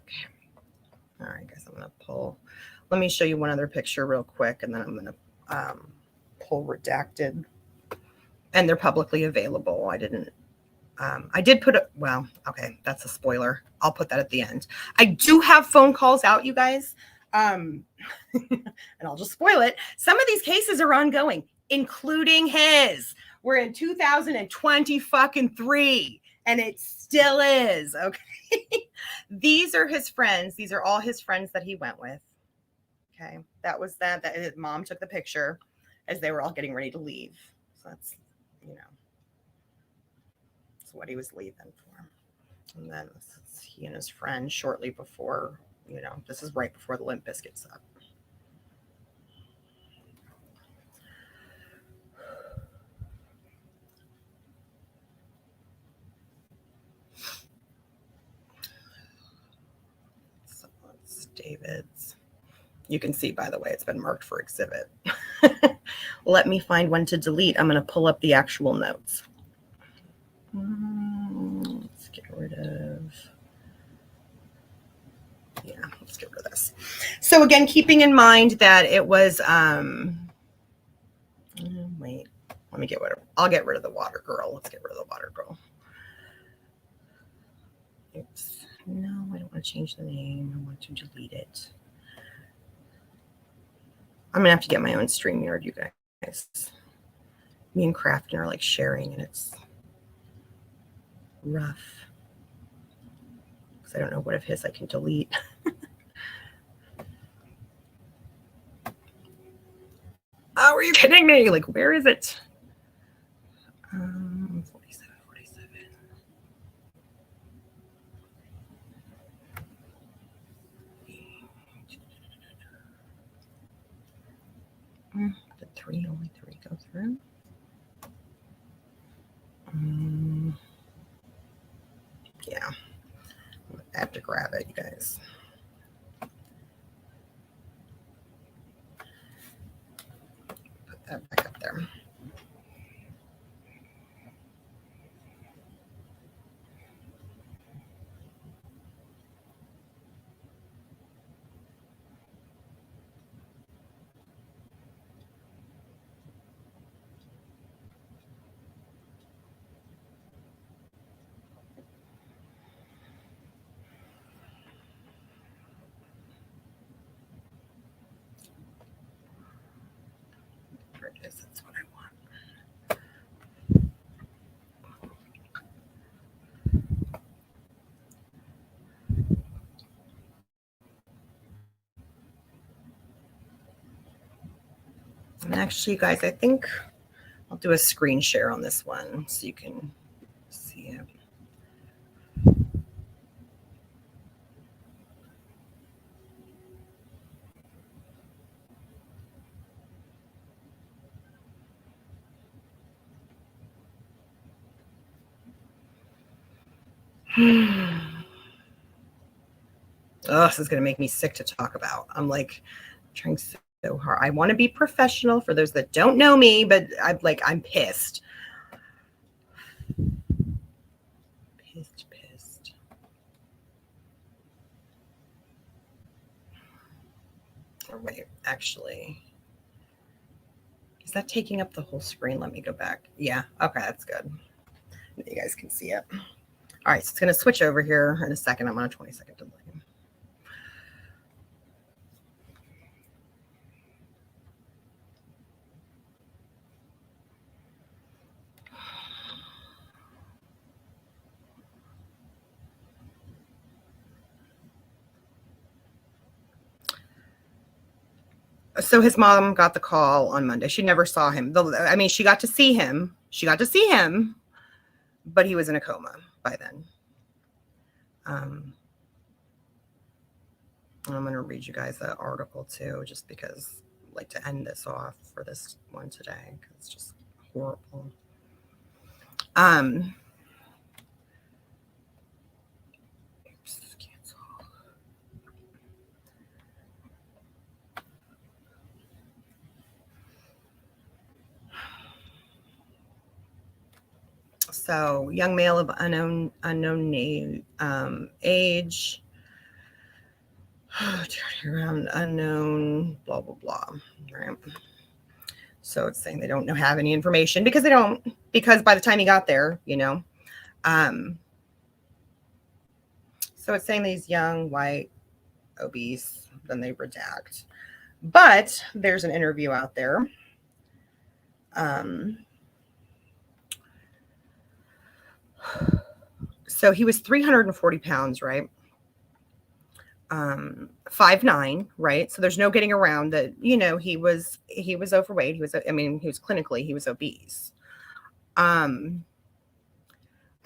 Okay. All right, guys, I'm going to pull. Let me show you one other picture real quick, and then I'm going to pull redacted. And they're publicly available. I did put it, well, okay, that's a spoiler. I'll put that at the end. I do have phone calls out, you guys. And I'll just spoil it. Some of these cases are ongoing, including his. We're in 2020 fucking 3, and it still is. Okay. These are his friends. These are all his friends that he went with. Okay. That was that his mom took the picture as they were all getting ready to leave. So that's, you know, that's what he was leaving for. And then this is he and his friend shortly before, you know, this is right before the Limp Bizkit's up. So it's David's. You can see, by the way, it's been marked for exhibit. Let me find when to delete. I'm going to pull up the actual notes. Let's get rid of. Yeah, let's get rid of this. So again, keeping in mind that it was, wait, let me get rid of, I'll get rid of the water girl. Let's get rid of the water girl. Oops. No, I don't want to change the name. I want to delete it. I'm going to have to get my own StreamYard, you guys. Me and Crafton are like sharing, and it's rough. Because I don't know what of his I can delete. Oh, are you kidding me? Like, where is it? 47. Did only three go through? Yeah. I have to grab it, you guys. Put that back up there. There it is. That's what I want. And actually, you guys, I think I'll do a screen share on this one so you can see it. Oh, this is going to make me sick to talk about. I'm like trying so so hard. I want to be professional for those that don't know me, but I'm pissed. Pissed. Or wait, actually, is that taking up the whole screen? Let me go back. Yeah, okay, that's good. You guys can see it. All right, so it's going to switch over here in a second. I'm on a 20-second delay. So his mom got the call on Monday. She never saw him. I mean, she got to see him. But he was in a coma by then. I'm going to read you guys that article too, just because I'd like to end this off for this one today, because it's just horrible. So, young male of unknown name, age, around unknown, blah blah blah. Right. So it's saying they don't have any information because by the time he got there, So it's saying these young, white, obese, then they redact. But there's an interview out there. So he was 340 pounds, right? 5'9", right? So there's no getting around that, he was overweight. He was clinically, he was obese. I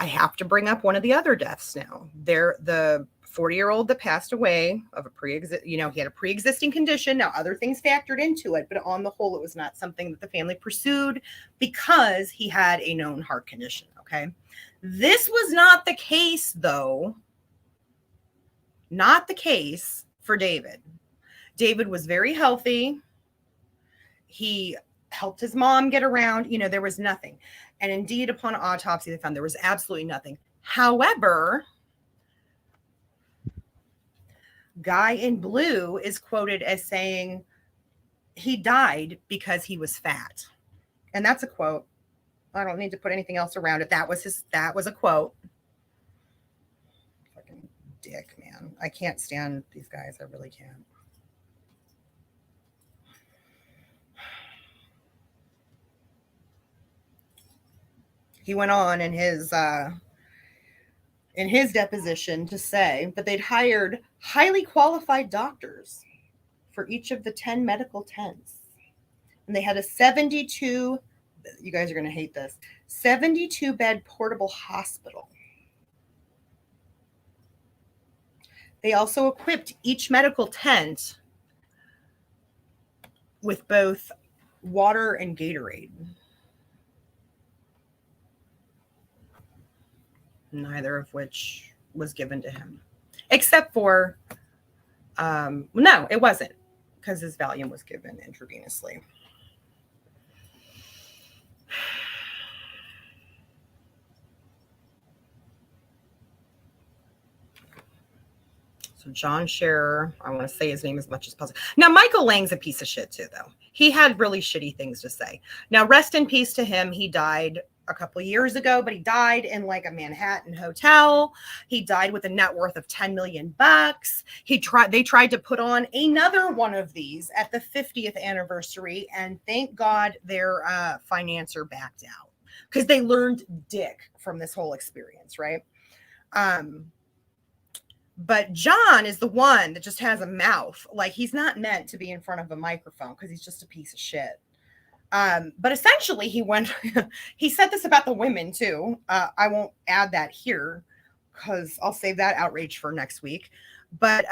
have to bring up one of the other deaths now. The 40-year-old that passed away of he had a pre-existing condition. Now, other things factored into it, but on the whole, it was not something that the family pursued because he had a known heart condition, okay? This was not the case, though. Not the case for David. David was very healthy. He helped his mom get around. There was nothing. And indeed, upon autopsy, they found there was absolutely nothing. However, guy in blue is quoted as saying he died because he was fat. And that's a quote. I don't need to put anything else around it. That was a quote. Fucking dick, man. I can't stand these guys. I really can't. He went on in his deposition to say that they'd hired highly qualified doctors for each of the 10 medical tents. And they had a 72, you guys are going to hate this, 72-bed portable hospital. They also equipped each medical tent with both water and Gatorade. Neither of which was given to him. Except for, no, it wasn't, because his Valium was given intravenously. So John Scherer, I want to say his name as much as possible. Now, Michael Lang's a piece of shit too, though. He had really shitty things to say. Now, rest in peace to him. He died a couple of years ago, but he died in like a Manhattan hotel. He died with a net worth of $10 million. They tried to put on another one of these at the 50th anniversary, and thank God their financier backed out because they learned dick from this whole experience, right? But John is the one that just has a mouth. Like, he's not meant to be in front of a microphone because he's just a piece of shit. But essentially he said this about the women too. I won't add that here because I'll save that outrage for next week. But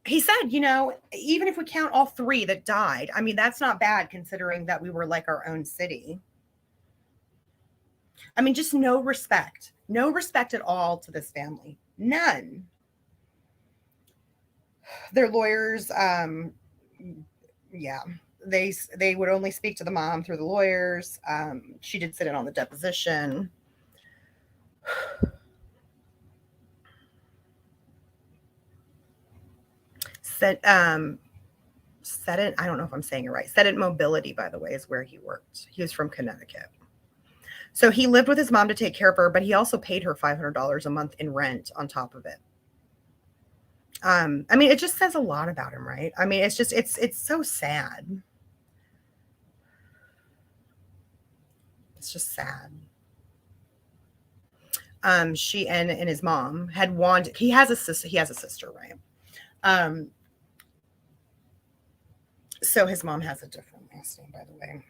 he said, even if we count all three that died, I mean, that's not bad considering that we were like our own city. I mean, just no respect at all to this family. None. Their lawyers, Yeah. They would only speak to the mom through the lawyers. She did sit in on the deposition. Sedent, I don't know if I'm saying it right. Sedent Mobility, by the way, is where he worked. He was from Connecticut. So he lived with his mom to take care of her, but he also paid her $500 a month in rent on top of it. I mean, it just says a lot about him, right? I mean, it's so sad. It's just sad. She and his mom had wanted, he has a sister, right? So his mom has a different last name, by the way.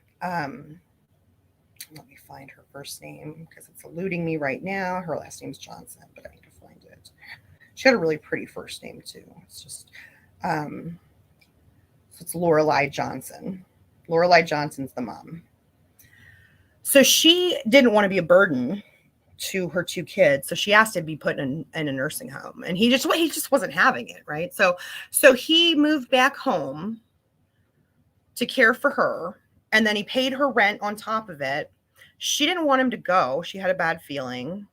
Let me find her first name because it's eluding me right now. Her last name's Johnson, but I need to find it. She had a really pretty first name too. It's just, so it's Lorelei Johnson. Lorelei Johnson's the mom. So she didn't want to be a burden to her two kids, so she asked to be put in a nursing home, and he just wasn't having it, right? So he moved back home to care for her, and then he paid her rent on top of it. She didn't want him to go. She had a bad feeling.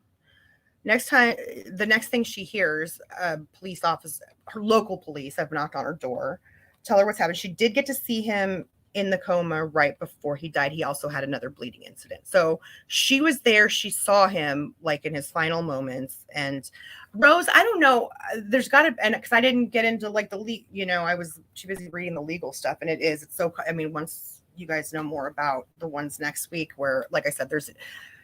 The next thing she hears, a police officer, her local police have knocked on her door, tell her what's happened. She did get to see him in the coma right before he died. He also had another bleeding incident. So she was there. She saw him like in his final moments. And Rose, I don't know, there's got to, and because I didn't get into like I was too busy reading the legal stuff, and it's so, I mean, once you guys know more about the ones next week where, like I said, there's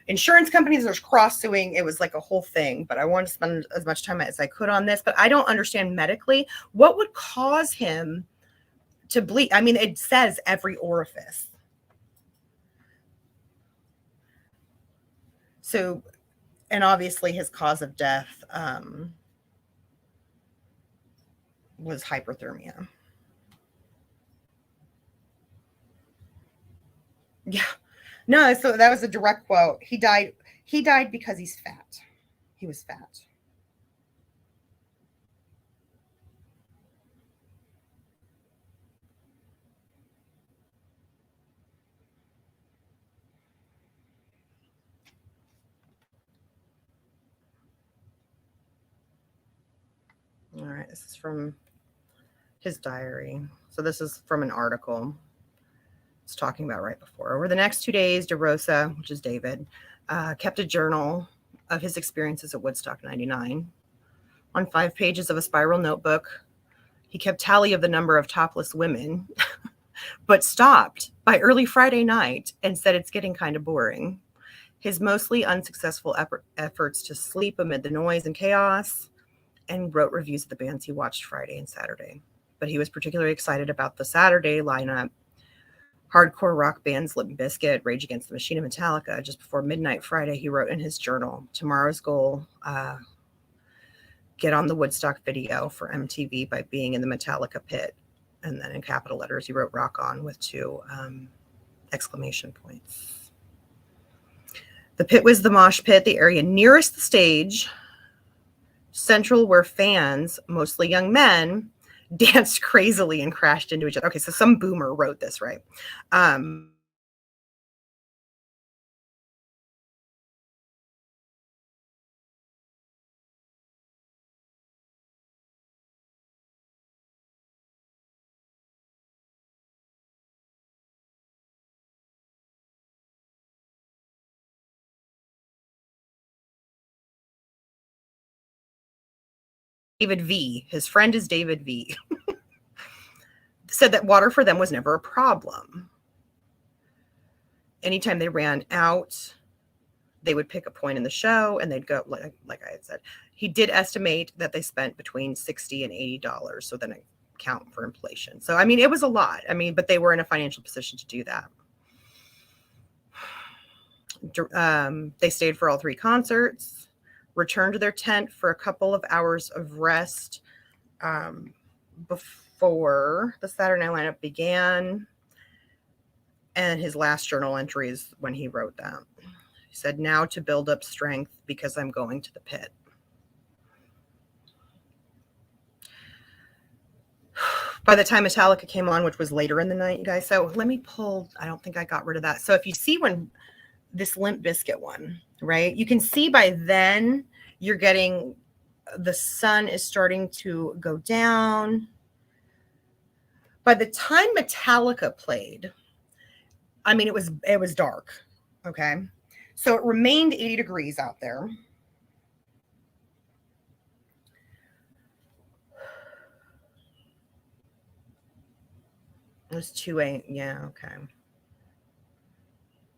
insurance companies, there's cross suing. It was like a whole thing, but I wanted to spend as much time as I could on this, but I don't understand medically what would cause him to bleed. I mean, it says every orifice. So, and obviously his cause of death was hyperthermia. Yeah. No, so that was a direct quote. He died because he's fat. He was fat. All right, this is from his diary. So this is from an article it's talking about right before. Over the next 2 days, DeRosia, which is David, kept a journal of his experiences at Woodstock 99. On 5 pages of a spiral notebook, he kept tally of the number of topless women, but stopped by early Friday night and said it's getting kind of boring. His mostly unsuccessful efforts to sleep amid the noise and chaos, and wrote reviews of the bands he watched Friday and Saturday. But he was particularly excited about the Saturday lineup. Hardcore rock bands Limp, Bizkit, Rage Against the Machine, and Metallica. Just before midnight Friday, he wrote in his journal, tomorrow's goal, get on the Woodstock video for MTV by being in the Metallica pit. And then in capital letters, he wrote rock on with 2 exclamation points. The pit was the mosh pit, the area nearest the stage, central where fans, mostly young men, danced crazily and crashed into each other. Okay, so some boomer wrote this, right? David V. His friend is David V. Said that water for them was never a problem. Anytime they ran out, they would pick a point in the show and they'd go, like I had said. He did estimate that they spent between $60 and $80, so then account for inflation. So, I mean, it was a lot. I mean, but they were in a financial position to do that. They stayed for all 3 concerts, returned to their tent for a couple of hours of rest before the Saturday night lineup began. And his last journal entry is when he wrote that. He said, now to build up strength because I'm going to the pit. by the time Metallica came on, which was later in the night, you guys. So let me pull, I don't think I got rid of that. So if you see when this Limp Bizkit one, right, you can see by then you're getting, the sun is starting to go down. By the time Metallica played, I mean, it was dark. Okay. So it remained 80 degrees out there. It was 2 a.m. Yeah, okay.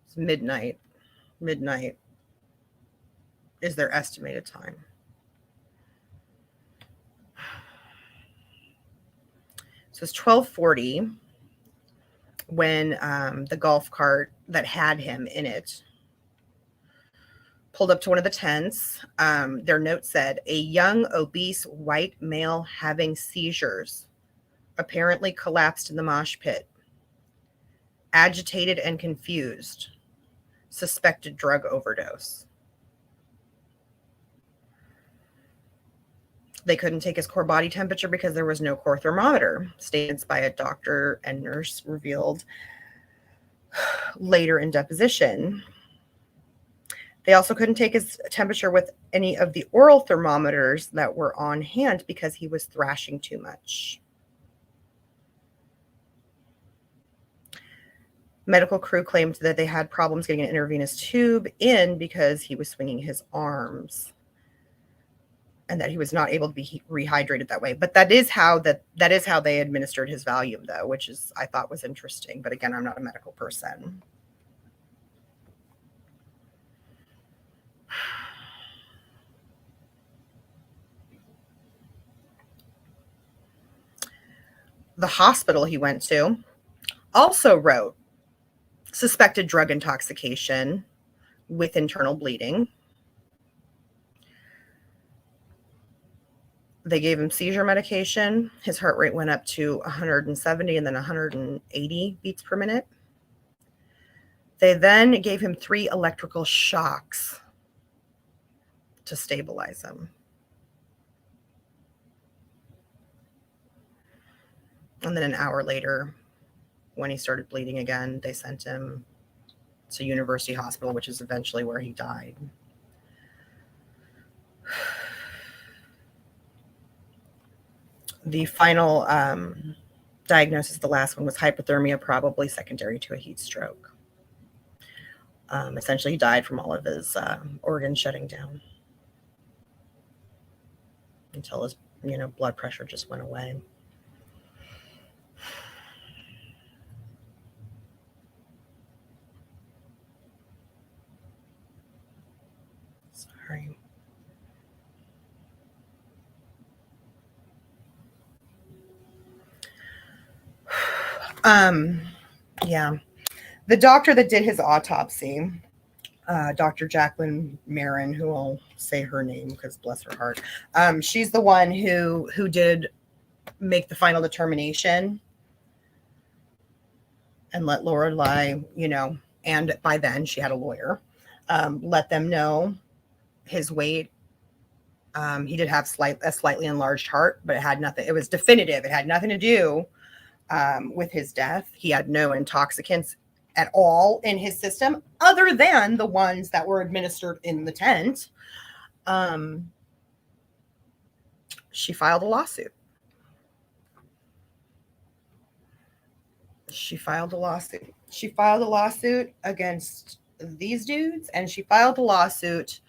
It's midnight. Midnight is their estimated time. So it's 12:40 when the golf cart that had him in it pulled up to one of the tents. Their note said, a young, obese, white male having seizures apparently collapsed in the mosh pit. Agitated and confused. Suspected drug overdose. They couldn't take his core body temperature because there was no core thermometer. Statements by a doctor and nurse revealed later in deposition. They also couldn't take his temperature with any of the oral thermometers that were on hand because he was thrashing too much. Medical crew claimed that they had problems getting an intravenous tube in because he was swinging his arms and that he was not able to be rehydrated that way. But that is how they administered his Valium, though, which is, I thought, was interesting. But again, I'm not a medical person. The hospital he went to also wrote suspected drug intoxication with internal bleeding. They gave him seizure medication. His heart rate went up to 170 and then 180 beats per minute. They then gave him 3 electrical shocks to stabilize him. And then an hour later, when he started bleeding again, they sent him to University Hospital, which is eventually where he died. The final diagnosis, the last one, was hypothermia, probably secondary to a heat stroke. Essentially, he died from all of his organs shutting down until his, blood pressure just went away. Sorry. Yeah. The doctor that did his autopsy, Dr. Jacqueline Marin, who I'll say her name because bless her heart, she's the one who did make the final determination and let Lorelai, and by then she had a lawyer, let them know his weight. He did have a slightly enlarged heart, but it was definitive. It had nothing to do with his death. He had no intoxicants at all in his system other than the ones that were administered in the tent. She filed a lawsuit. She filed a lawsuit against these dudes, and she filed a lawsuit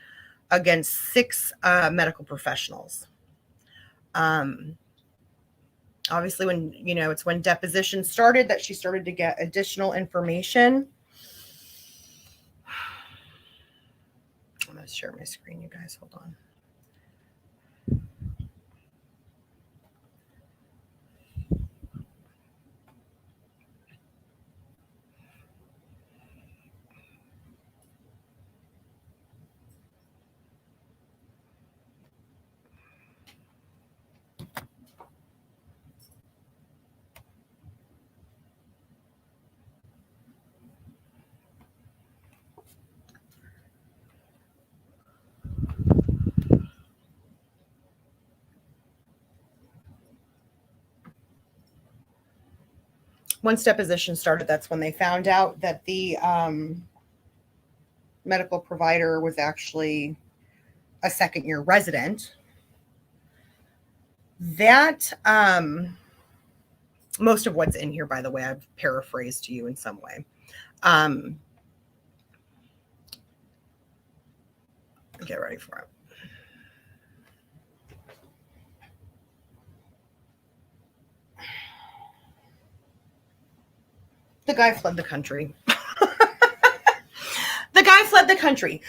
against 6 medical professionals. Obviously, when, it's when deposition started that she started to get additional information. I'm going to share my screen, you guys. Hold on. once deposition started, that's when they found out that the medical provider was actually a second-year resident. That most of what's in here, by the way, I've paraphrased to you in some way. Get ready for it. The guy fled the country. The guy fled the country.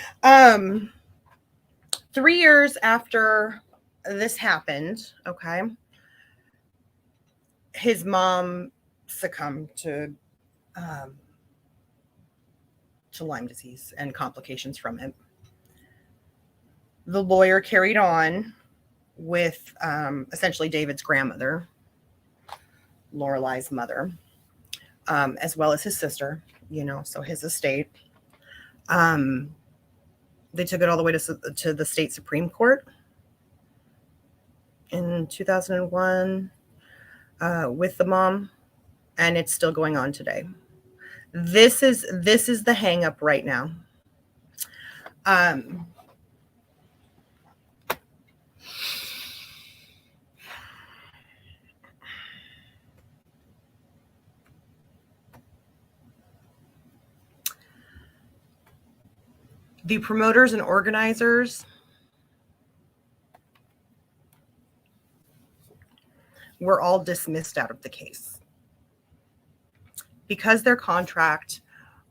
3 years after this happened, okay, his mom succumbed to Lyme disease and complications from it. The lawyer carried on with essentially David's grandmother, Lorelai's mother, as well as his sister, so his estate. They took it all the way to the state Supreme Court in 2001 with the mom, and it's still going on today. This is the hang up right now. The promoters and organizers were all dismissed out of the case because their contract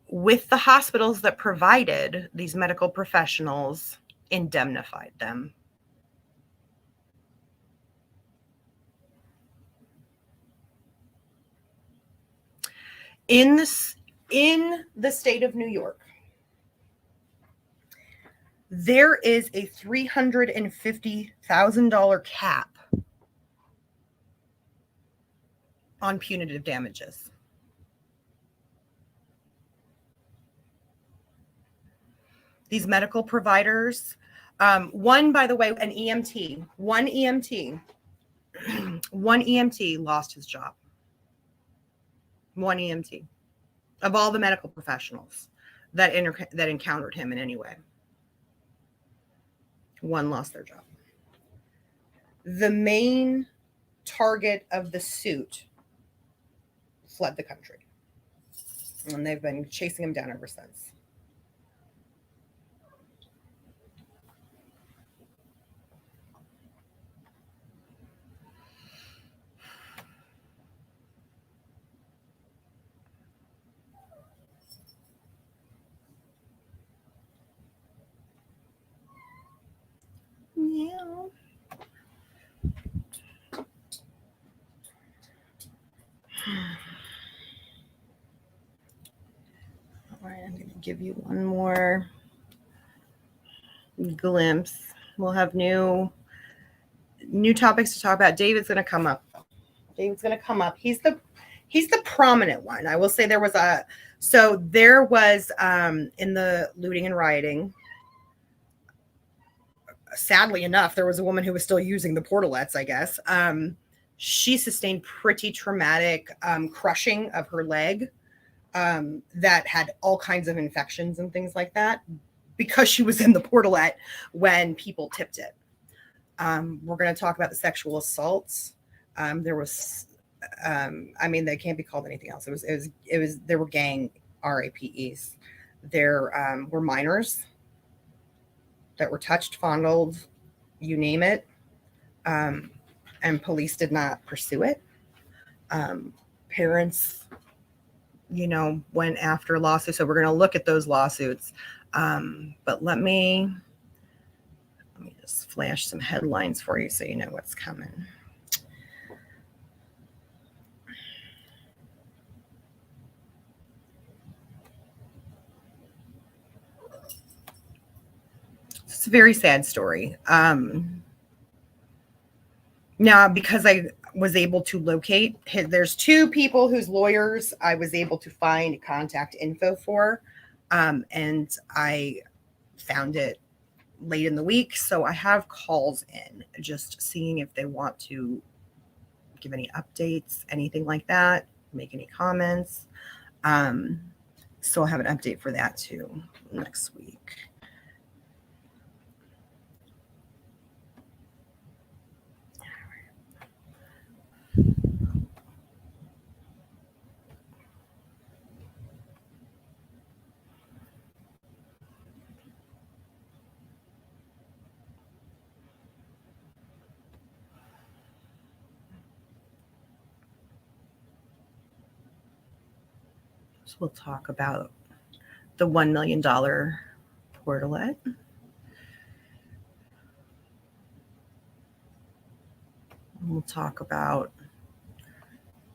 with the hospitals that provided these medical professionals indemnified them. In the state of New York, there is a $350,000 cap on punitive damages. These medical providers, one, by the way, one EMT lost his job. One EMT of all the medical professionals that encountered him in any way. One lost their job. The main target of the suit fled the country, and they've been chasing him down ever since. Yeah. All right, I'm going to give you one more glimpse. We'll have new topics to talk about. David's going to come up. He's the prominent one. I will say there was in the looting and rioting, sadly enough, there was a woman who was still using the portalettes, I guess. She sustained pretty traumatic crushing of her leg that had all kinds of infections and things like that because she was in the portalette when people tipped it. We're going to talk about the sexual assaults. There was, they can't be called anything else. There were gang RAPEs. There were minors that were touched, fondled, you name it. And police did not pursue it. Parents, went after lawsuits. So we're going to look at those lawsuits. But let me just flash some headlines for you so you know what's coming. It's a very sad story. Now, because I was able to locate, there's two people whose lawyers I was able to find contact info for, and I found it late in the week. So I have calls in, just seeing if they want to give any updates, anything like that. make any comments. So I'll have an update for that too next week. So we'll talk about the $1 million portalet. We'll talk about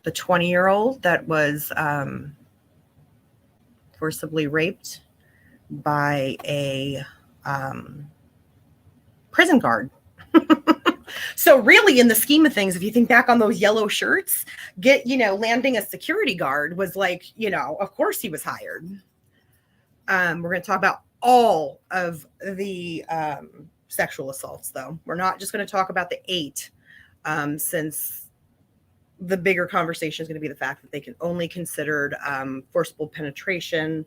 the 20-year-old that was forcibly raped by a prison guard. So really, in the scheme of things, if you think back on those yellow shirts, landing a security guard was like, of course he was hired. We're going to talk about all of the sexual assaults, though. We're not just going to talk about the 8, since the bigger conversation is going to be the fact that they can only considered forcible penetration,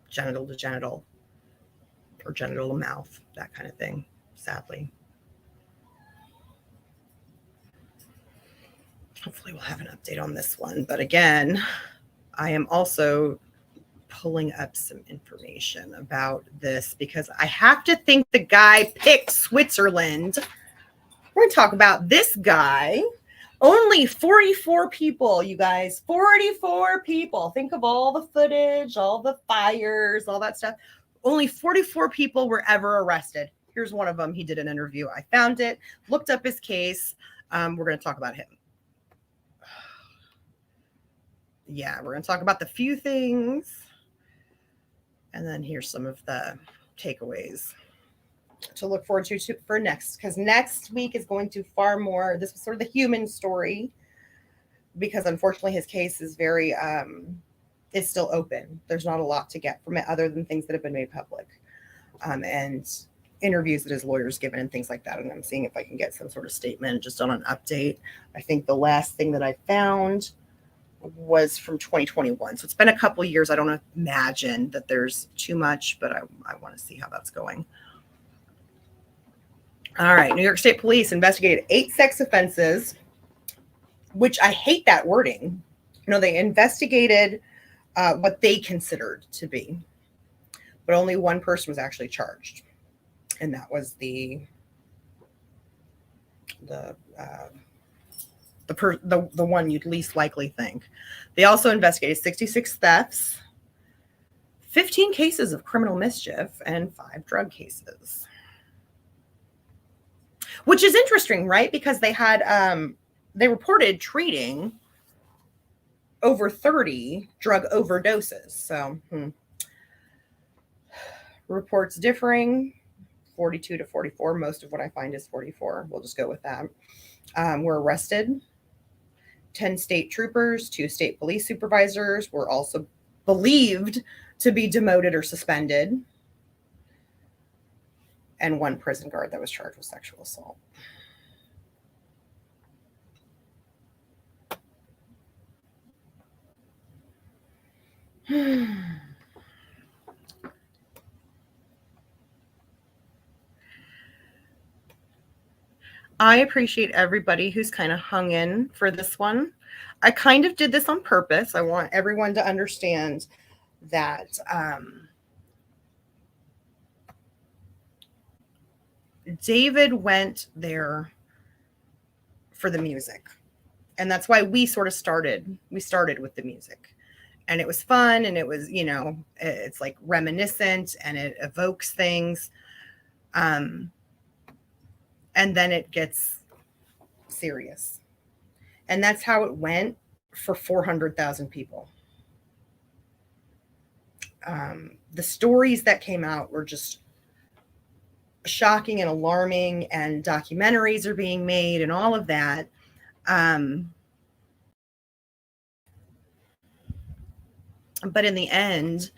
genital to genital, or genital to mouth, that kind of thing, sadly. Hopefully we'll have an update on this one. But again, I am also pulling up some information about this because I have to think the guy picked Switzerland. We're going to talk about this guy. Only 44 people, you guys. 44 people. Think of all the footage, all the fires, all that stuff. Only 44 people were ever arrested. Here's one of them. He did an interview. I found it, looked up his case. We're going to talk about him. Yeah, we're going to talk about the few things. And then here's some of the takeaways to look forward to for next, because next week is going to far more. This was sort of the human story, because unfortunately his case is very is still open. There's not a lot to get from it other than things that have been made public, and interviews that his lawyer's given and things like that. And I'm seeing if I can get some sort of statement just on an update. I think the last thing that I found was from 2021. So it's been a couple of years. I don't imagine that there's too much, but I want to see how that's going. All right. New York State Police investigated 8 sex offenses, which I hate that wording. They investigated what they considered to be, but only one person was actually charged. And that was the one you'd least likely think. They also investigated 66 thefts, 15 cases of criminal mischief, and 5 drug cases. Which is interesting, right? Because they had they reported treating over 30 drug overdoses. So reports differing, 42 to 44. Most of what I find is 44. We'll just go with that. Were arrested. 10 state troopers, 2 state police supervisors were also believed to be demoted or suspended, and 1 prison guard that was charged with sexual assault. I appreciate everybody who's kind of hung in for this one. I kind of did this on purpose. I want everyone to understand that David went there for the music. And that's why we sort of started. We started with the music. And it was fun, and it was, it's like reminiscent, and it evokes things. And then it gets serious. And that's how it went for 400,000 people. The stories that came out were just shocking and alarming, and documentaries are being made and all of that. But in the end,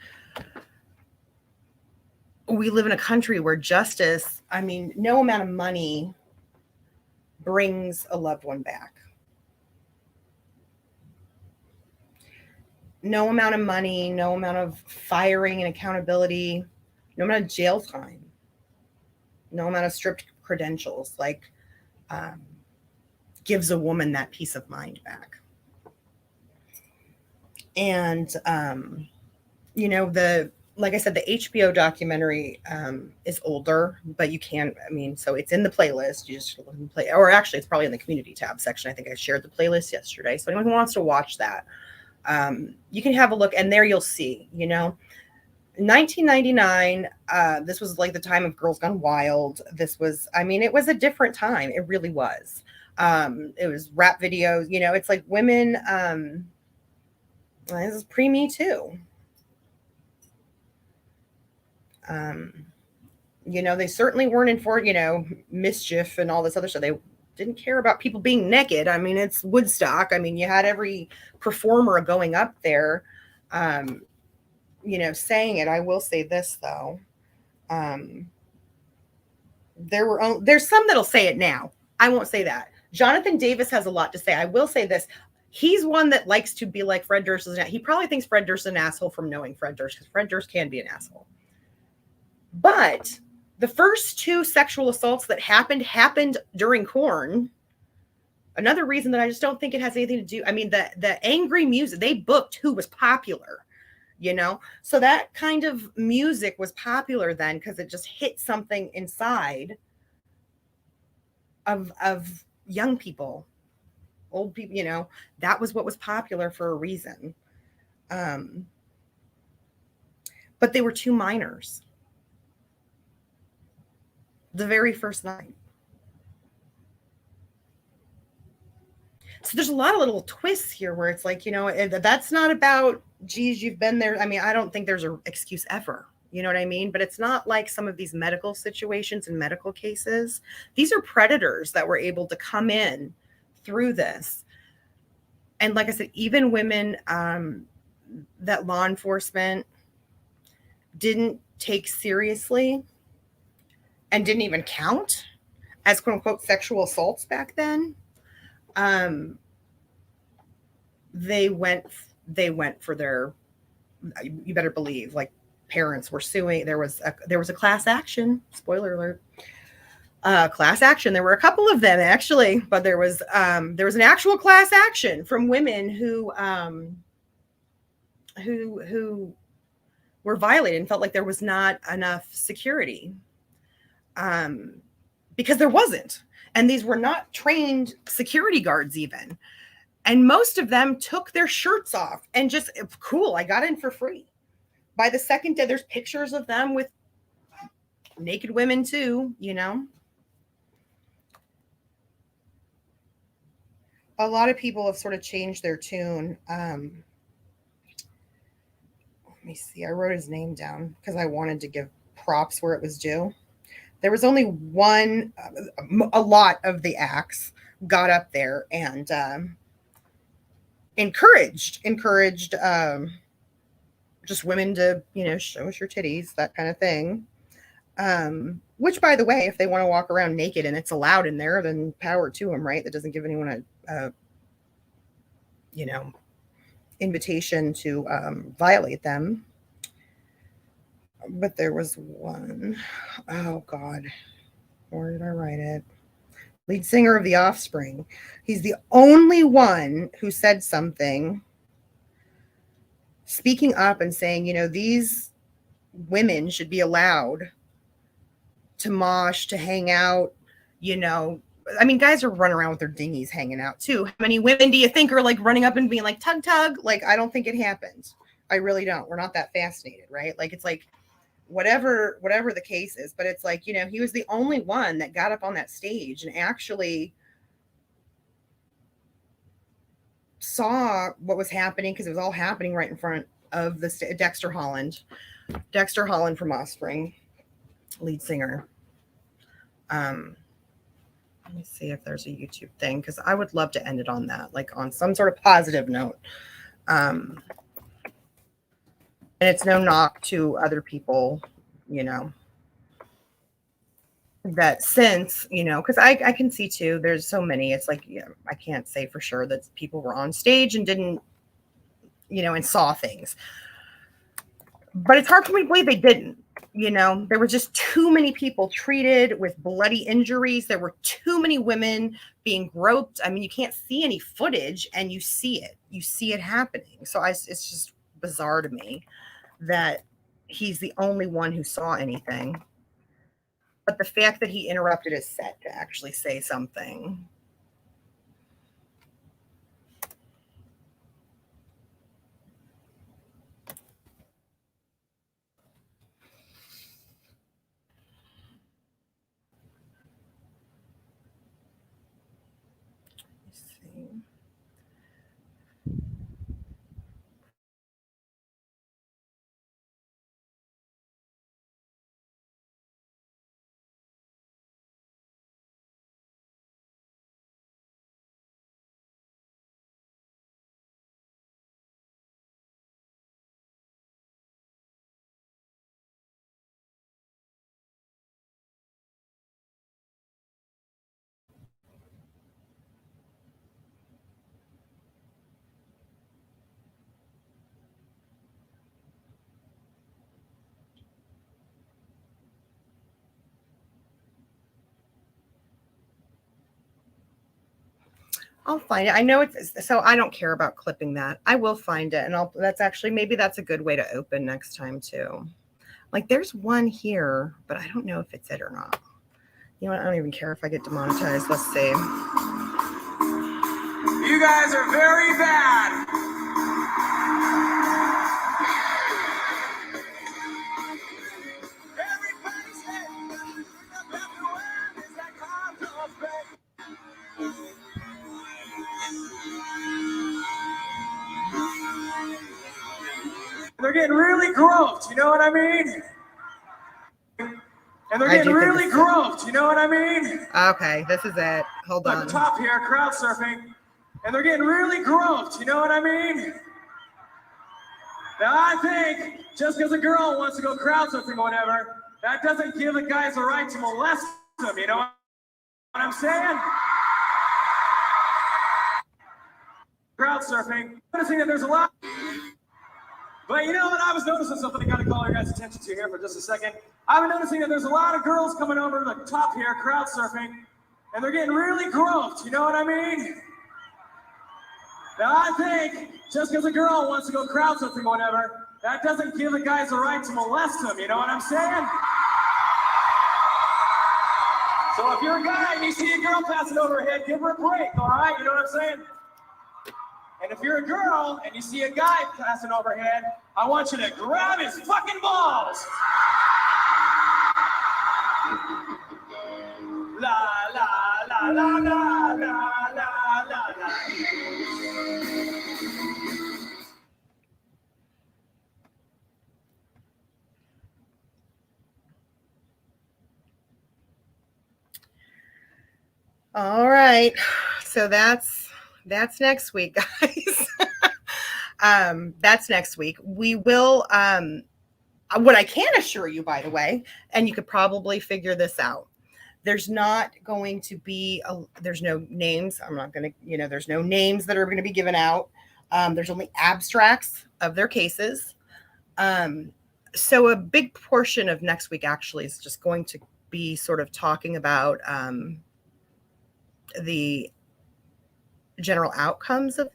we live in a country where justice, no amount of money brings a loved one back. no amount of money, no amount of firing and accountability, no amount of jail time, no amount of stripped credentials, like gives a woman that peace of mind back. And, you know, like I said, the HBO documentary is older, but you can, I mean, so it's in the playlist. You just look and play, or actually it's probably in the community tab section. I think I shared the playlist yesterday. So anyone who wants to watch that, you can have a look, and there you'll see, you know, 1999, this was like the time of Girls Gone Wild. This was, I mean, it was a different time. It really was. It was rap videos, you know, it's like women, this is pre-Me Too. You know, they certainly weren't in for, you know, mischief and all this other stuff. They didn't care about people being naked. I mean, it's Woodstock. I mean, you had every performer going up there, you know, saying it. I will say this though. There's some that'll say it now. I won't say that. Jonathan Davis has a lot to say. I will say this. He's one that likes to be like Fred Durst. He probably thinks Fred Durst is an asshole from knowing Fred Durst, because Fred Durst can be an asshole. But the first two sexual assaults that happened during Korn. Another reason that I just don't think it has anything to do. I mean, the angry music, they booked who was popular, you know? So that kind of music was popular then because it just hit something inside of young people, old people, you know, that was what was popular for a reason. But they were two minors. The very first night. So there's a lot of little twists here where it's like, you know, that's not about, geez, you've been there. I mean, I don't think there's an excuse ever. You know what I mean? But it's not like some of these medical situations and medical cases. These are predators that were able to come in through this. And like I said, even women that law enforcement didn't take seriously and didn't even count as quote unquote sexual assaults back then. They went for their, you better believe, like parents were suing. There was a class action, spoiler alert, class action. There were a couple of them actually, but there was an actual class action from women who were violated and felt like there was not enough security. Because there wasn't. And these were not trained security guards even. And most of them took their shirts off and just, cool, I got in for free. By the second day, there's pictures of them with naked women too, you know. A lot of people have sort of changed their tune. Let me see, I wrote his name down because I wanted to give props where it was due. There was only one, a lot of the acts got up there and encouraged just women to, you know, show us your titties, that kind of thing. Which, by the way, if they want to walk around naked and it's allowed in there, then power to them, right? That doesn't give anyone a you know, invitation to violate them. But there was one, oh God, where did I write it? Lead singer of The Offspring. He's the only one who said something, speaking up and saying, you know, these women should be allowed to mosh, to hang out, you know. I mean, guys are running around with their dinghies hanging out too. How many women do you think are like running up and being like, tug, tug? Like, I don't think it happens. I really don't. We're not that fascinated, right? Like, it's like, whatever the case is, but it's like, you know, he was the only one that got up on that stage and actually saw what was happening, because it was all happening right in front of the Dexter Holland from Offspring, lead singer. Let me see if there's a YouTube thing, because I would love to end it on that, like on some sort of positive note. And it's no knock to other people, you know, that since, you know, because I can see too, there's so many, it's like, you know, I can't say for sure that people were on stage and didn't and saw things. But it's hard for me to believe they didn't. There were just too many people treated with bloody injuries. There were too many women being groped. I mean, you can't see any footage, and you see it. You see it happening. So it's just bizarre to me that he's the only one who saw anything. But the fact that he interrupted his set to actually say something. Let's see. I'll find it. I know it's so I don't care about clipping that. I will find it, and maybe that's a good way to open next time too. Like there's one here, but I don't know if it's it or not. You know what? I don't even care if I get demonetized. Let's see. You guys are very bad. Everybody's head, everywhere is that cause of pain. They're getting really groped, you know what I mean? And they're getting really groped, you know what I mean? Okay, this is it. Hold on. At the top here, crowd surfing. And they're getting really groped, you know what I mean? Now I think just because a girl wants to go crowd surfing or whatever, that doesn't give the guys the right to molest them, you know what I'm saying? Crowd surfing, noticing that there's a lot. But you know what? I was noticing something I got to call your guys' attention to here for just a second. I've been noticing that there's a lot of girls coming over to the top here, crowd surfing, and they're getting really groped, you know what I mean? Now I think just because a girl wants to go crowd surfing or whatever, that doesn't give the guys the right to molest them, you know what I'm saying? So if you're a guy and you see a girl passing over her head, give her a break, all right? You know what I'm saying? And if you're a girl and you see a guy passing overhead, I want you to grab his fucking balls. La la la la la la la la. All right. So that's next week, guys. That's next week. We will what I can assure you, by the way, and you could probably figure this out. There's not going to be there's no names. I'm not going to, there's no names that are going to be given out. There's only abstracts of their cases. So a big portion of next week actually is just going to be sort of talking about the general outcomes of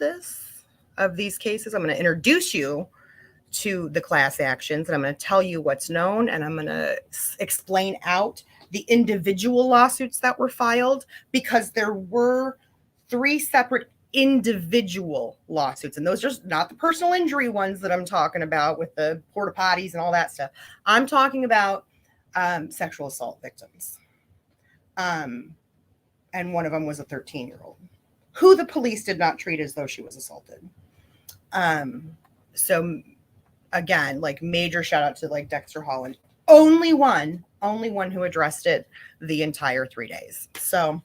these cases. I'm going to introduce you to the class actions, and I'm going to tell you what's known, and I'm going to explain out the individual lawsuits that were filed, because there were 3 separate individual lawsuits, and those are not the personal injury ones that I'm talking about with the porta potties and all that stuff. I'm talking about sexual assault victims. And one of them was a 13-year-old who the police did not treat as though she was assaulted. So again, like major shout out to like Dexter Holland, only one who addressed it the entire 3 days. So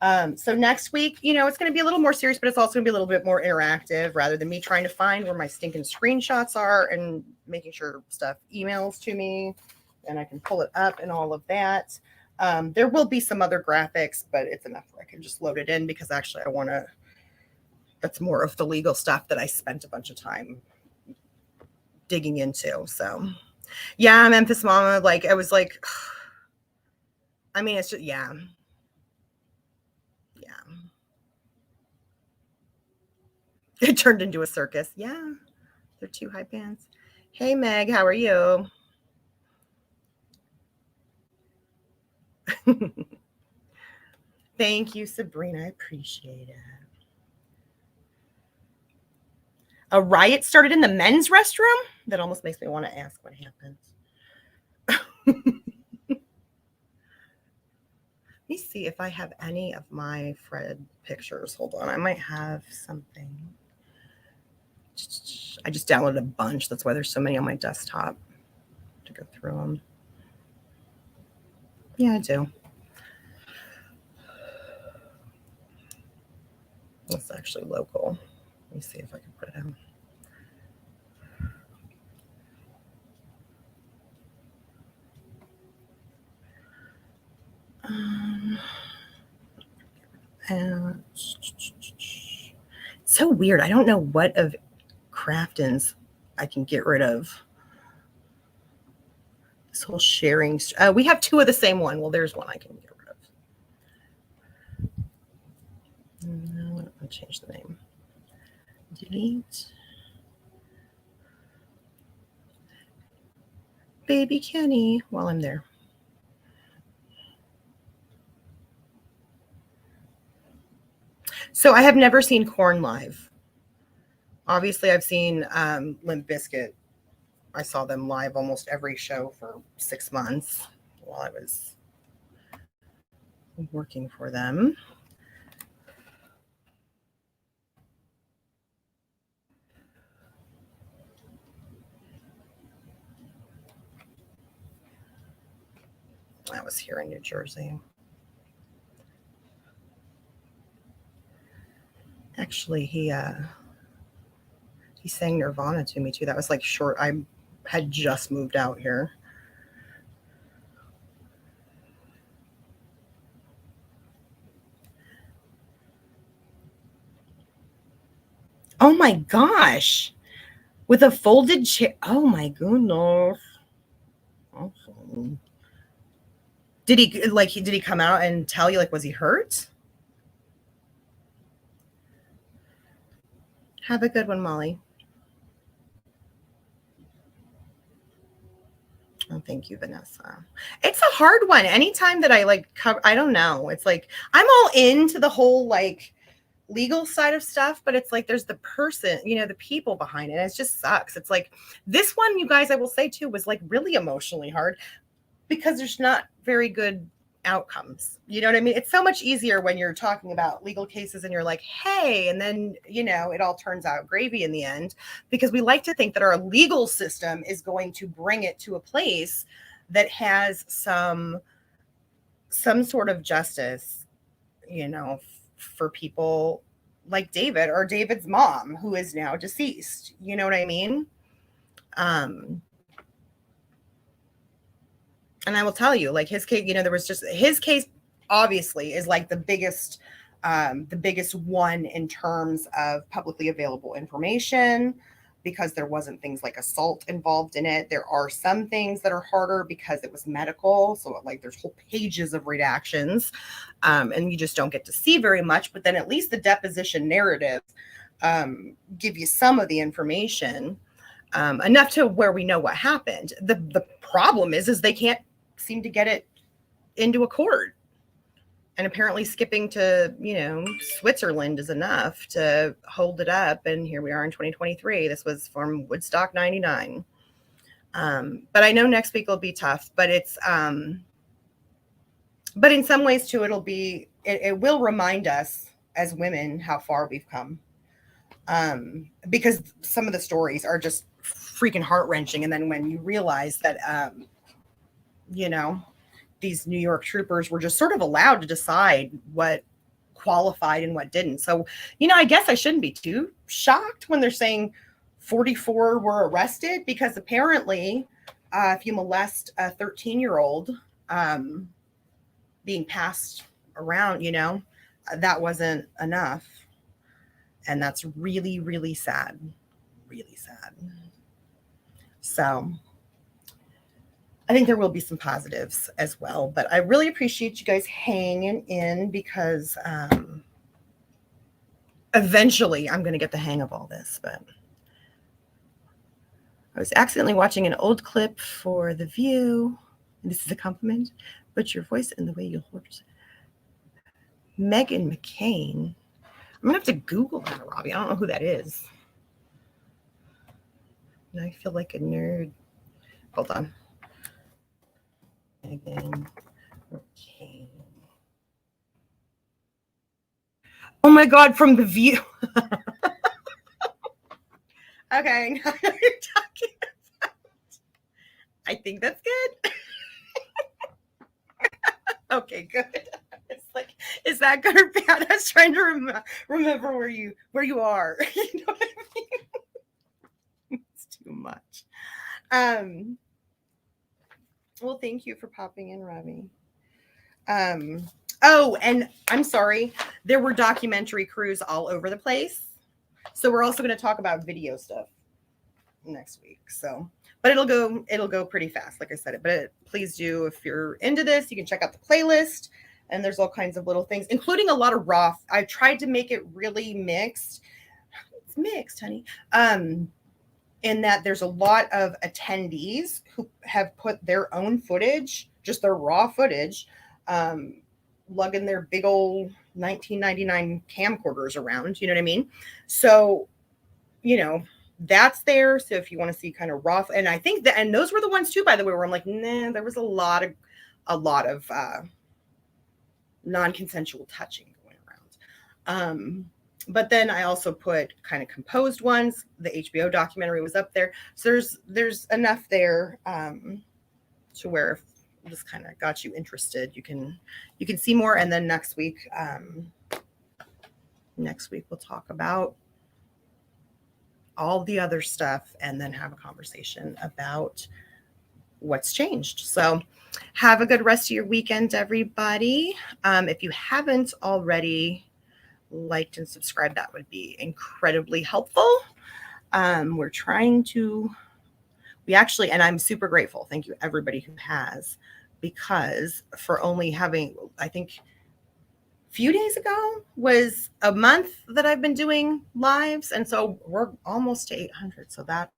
next week, it's going to be a little more serious, but it's also going to be a little bit more interactive, rather than me trying to find where my stinking screenshots are and making sure stuff emails to me and I can pull it up and all of that. There will be some other graphics, but it's enough where I can just load it in, because actually I want to that's more of the legal stuff that I spent a bunch of time digging into. So yeah, Memphis Mama, like I was like, I mean, it's just, yeah. It turned into a circus. Yeah, they're two hype bands. Hey Meg, how are you? Thank you, Sabrina. I appreciate it. A riot started in the men's restroom? That almost makes me want to ask what happened. Let me see if I have any of my Fred pictures. Hold on. I might have something. I just downloaded a bunch. That's why there's so many on my desktop to go through them. Yeah, I do. It's actually local. Let me see if I can put it out. It's so weird. I don't know what of Crafton's I can get rid of. This whole sharing. We have two of the same one. Well, there's one I can get rid of. No, I'll change the name. Delete. Baby Kenny while I'm there. So I have never seen Korn live. Obviously, I've seen Limp Bizkit. I saw them live almost every show for 6 months while I was working for them. I was here in New Jersey. Actually, he sang Nirvana to me too. That was like short. I had just moved out here. Oh my gosh. With a folded chair. Oh my goodness. Awesome. Did he come out and tell you, like, was he hurt? Have a good one, Molly. Oh, thank you, Vanessa. It's a hard one. Anytime that I like cover, I don't know. It's like I'm all into the whole like legal side of stuff, but it's like there's the person, the people behind it. It just sucks. It's like this one, you guys, I will say too, was like really emotionally hard because there's not very good outcomes. You know what I mean? It's so much easier when you're talking about legal cases and you're like, hey, and then, it all turns out gravy in the end, because we like to think that our legal system is going to bring it to a place that has some sort of justice, for people like David or David's mom, who is now deceased. You know what I mean? And I will tell you, like his case, there was just his case obviously is like the biggest one in terms of publicly available information, because there wasn't things like assault involved in it. There are some things that are harder because it was medical. So like there's whole pages of redactions, and you just don't get to see very much. But then at least the deposition narrative give you some of the information, enough to where we know what happened. The problem is they can't seem to get it into a court. And apparently skipping to, Switzerland is enough to hold it up. And here we are in 2023. This was from Woodstock 99. But I know next week will be tough, but it's, but in some ways too, it will remind us as women how far we've come. Because some of the stories are just freaking heart-wrenching. And then when you realize that, these New York troopers were just sort of allowed to decide what qualified and what didn't. So, I guess I shouldn't be too shocked when they're saying 44 were arrested, because apparently if you molest a 13-year-old being passed around, that wasn't enough. And that's really, really sad. Really sad. So I think there will be some positives as well. But I really appreciate you guys hanging in because eventually I'm going to get the hang of all this. But I was accidentally watching an old clip for The View. And this is a compliment. But your voice and the way you hold yourself. Meghan McCain. I'm going to have to Google that, Robbie. I don't know who that is. Now I feel like a nerd. Hold on. Meghan McCain. Oh my God, from The View. Okay, now you're talking about. I think that's good. Okay, good. It's like, is that good or bad? I was trying to remember where you are. You know what I mean? It's too much. Well, thank you for popping in, Robbie. Oh, and I'm sorry, there were documentary crews all over the place. So we're also going to talk about video stuff next week. So, but it'll go pretty fast, like I said. But please do, if you're into this, you can check out the playlist. And there's all kinds of little things, including a lot of raw. I tried to make it really mixed. It's mixed, honey. In that there's a lot of attendees who have put their own footage, just their raw footage, lugging their big old 1999 camcorders around. You know what I mean? So, you know, that's there. So if you want to see kind of raw, and I think that, and those were the ones too, by the way, where I'm like, nah, there was a lot of non-consensual touching going around. But then I also put kind of composed ones. The HBO documentary was up there. So there's enough there to where if this kind of got you interested, you can see more. And then next week we'll talk about all the other stuff and then have a conversation about what's changed. So have a good rest of your weekend, everybody. If you haven't already liked and subscribed, that would be incredibly helpful. We're trying to, and I'm super grateful. Thank you, everybody who has, because for only having, I think a few days ago was a month that I've been doing lives. And so we're almost to 800. So that